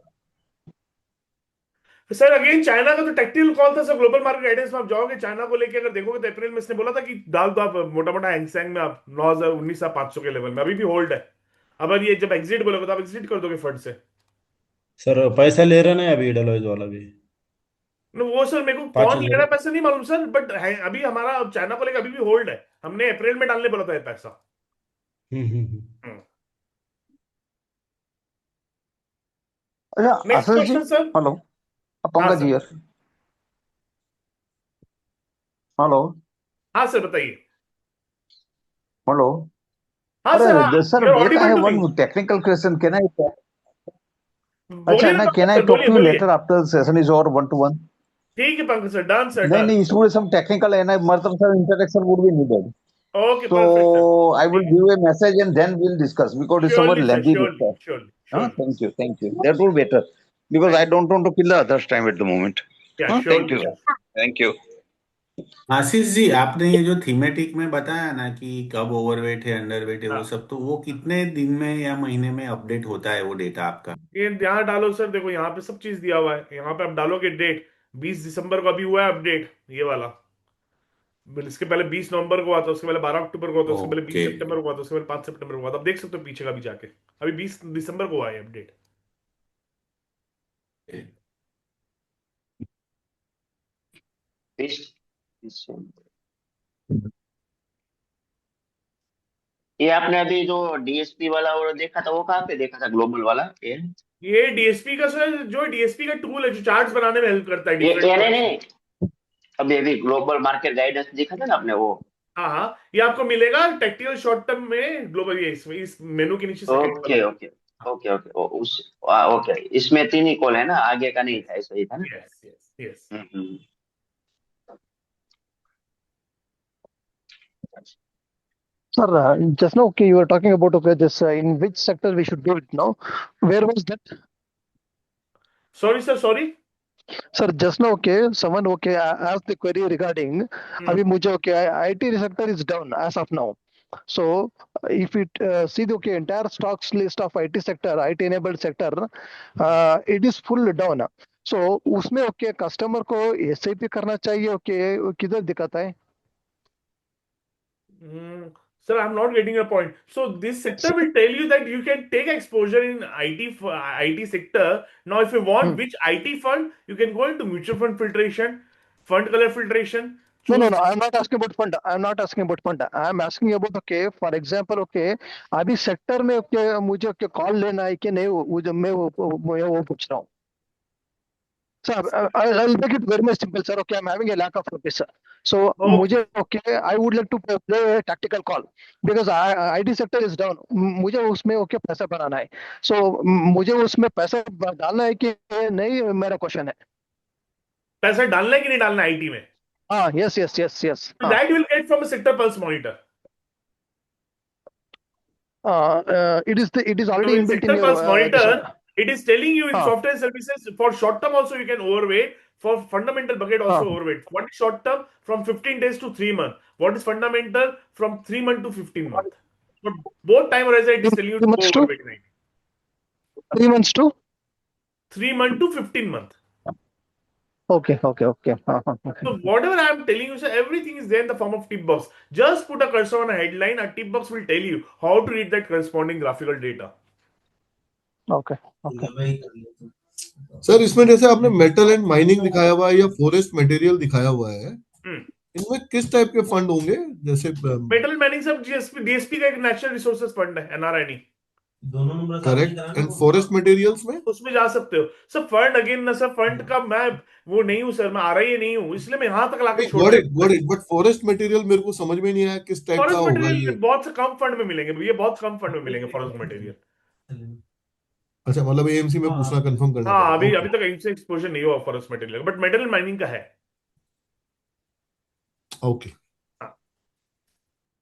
सर अगेन चाइना का तो टेक्टिकल कॉल था सर, ग्लोबल मार्केट गाइडेंस में आप जाओगे चाइना को लेके अगर देखोगे तो अप्रैल में इसने बोला था कि डाल दो आप मोटा मोटा हैंगसेंग में आप 9,000 19,500 के लेवल में, अभी भी होल्ड है। अब ये जब एग्जिट बोलोगे तो आप एग्जिट कर दोगे फंड से। सर पैसा ले रहा ना अभी डेलोइज वाला भी वो सर मेरे को पाँच कौन ले रहा हजार है पैसा नहीं मालूम सर, बट है अभी हमारा चाइना को लेकर अभी भी होल्ड है, हमने अप्रैल में डालने बोला था ये पैसा। हम्म। अच्छा next Ashish ji, question sir. Hello, हाँ पंकज सर, हियर। हेलो हाँ सर बताइए। हेलो। हाँ सर, हाँ अरे sir, you are I audible have to me, one technical question. Can I? अच्छा बोलिए ना ना, Pankaj can I sir, talk बोलिए to you बोलिए। later after the session is over, one to one? ठीक है पंकज सर, डन सर, नहीं done. नहीं, इसमें some technical and मतलब sir interaction would be needed. Okay So perfect sir, I will give a message and then we'll discuss because it's somewhat surely sir, lengthy surely discuss. Surely Huh? Surely, Thank you, thank you. That will be better because I don't want to kill the others' time at the moment. या Huh? Thank surely you, sir. thank you. Ashish ji, आपने ये जो thematic में बताया ना कि कब overweight है अंडरवेट है वो हाँ सब, तो वो कितने दिन में या महीने में अपडेट होता है वो डेटा आपका? ये यहाँ डालो सर, देखो यहाँ पे सब चीज दिया हुआ है, यहाँ पे आप डालोगे डेट 20 दिसंबर को अभी हुआ है अपडेट, ये वाला इसके पहले 20 नवंबर को हुआ था, उसके पहले 12 अक्टूबर को हुआ था, उसके पहले 20 ओके सितंबर को हुआ था, उसके पहले 5 सितंबर को हुआ था। आप देख सकते हो पीछे का भी जाके, अभी 20 दिसंबर को हुआ है अपडेट। ये आपने अभी जो डीएसपी वाला वो देखा था, वो कहाँ पे देखा था, ग्लोबल वाला ये डीएसपी का सर, जो डीएसपी का टूल है जो चार्ट्स बनाने में हेल्प करता है ये डिफरेंट। नहीं नहीं, अभी ग्लोबल मार्केट गाइडेंस देखा था ना आपने वो। हाँ हाँ, ये आपको मिलेगा टेक्निकल शॉर्ट टर्म में ग्लोबल, ये इसमें इस मेनू के नीचे सेकंड ओके पर। ओके ओके ओके ओके, इसमें 3 ही कॉल है ना, आगे का नहीं था, ऐसा ही था ना। Yes yes yes. Hmm. Sir, just now, okay, you were talking about okay, this in which sector we should do it now. Where was that? Sorry sir, sorry. Sir, just now, okay, someone okay asked the query regarding अभी मुझे okay, IT sector is down as of now. So if it see the okay entire stocks list of IT sector, IT enabled sector, it is full down. So उसमें okay customer को SIP करना चाहिए, okay किधर दिखाता है? Sir, I'm not getting your point. So this sector will tell you that you can take exposure in IT sector. Now, if you want which IT fund, you can go into mutual fund filtration, fund color filtration. No, Choose. I'm not asking about fund. I'm not asking about fund. I'm asking about okay, for example, okay, अभी sector में okay, मुझे okay, call लेना है कि नहीं, वो जो मैं वो पूछ रहा हूँ. So I'll make it very much simple, sir. Okay, I'm having a lack of rupees, sir. So मुझे okay, I would like to play a tactical call because IT sector is down. मुझे उसमें okay पैसा बनाना है. So मुझे उसमें पैसा डालना है कि नहीं, मेरा क्वेश्चन है. पैसा डालना है कि नहीं डालना आईटी में? हाँ, yes. So that you will get from a sector pulse monitor. It is So already in inbuilt in sector your pulse monitor, this it is telling you in हाँ. software services for short term also you can overweight, for fundamental bucket also हाँ. overweight. What is short term? From 15 days to 3 months. What is fundamental? From 3 months to 15 months. For both time horizon it is telling you to 3 go months to overweight, right? 3 months to 3 months to 15 months. okay. Okay. So whatever I am telling you, sir, everything is there in the form of tip box. Just put a cursor on a headline, a tip box will tell you how to read that corresponding graphical data. Okay. Sir इसमें जैसे आपने metal and mining दिखाया हुआ है या forest material दिखाया हुआ है, इनमें किस टाइप के फंड होंगे? जैसे मेटल माइनिंग सब डीएसपी का एक नेचुरल रिसोर्सेज फंड है, NRI. Correct. And forest materials में उसमें जा सकते हो सब फंड। अगेन ना सर, फंड का मैं वो नहीं हूँ सर, मैं आरआई नहीं हूँ, इसलिए मैं यहाँ तक लाके छोड़ got it, but forest material मेरे को समझ में नहीं आया किस टाइप का फॉरेस्ट होगा मटेरियल ये। बहुत से कम फंड में मिलेंगे भैया, बहुत कम फंड में मिलेंगे फॉरेस्ट मटेरियल। अच्छा, मतलब एएमसी में पूछना, कंफर्म करना हाँ, पड़ेगा। अभी तक इनसे एक्सपोजर नहीं हुआ forest material, but metal mining का है। ओके।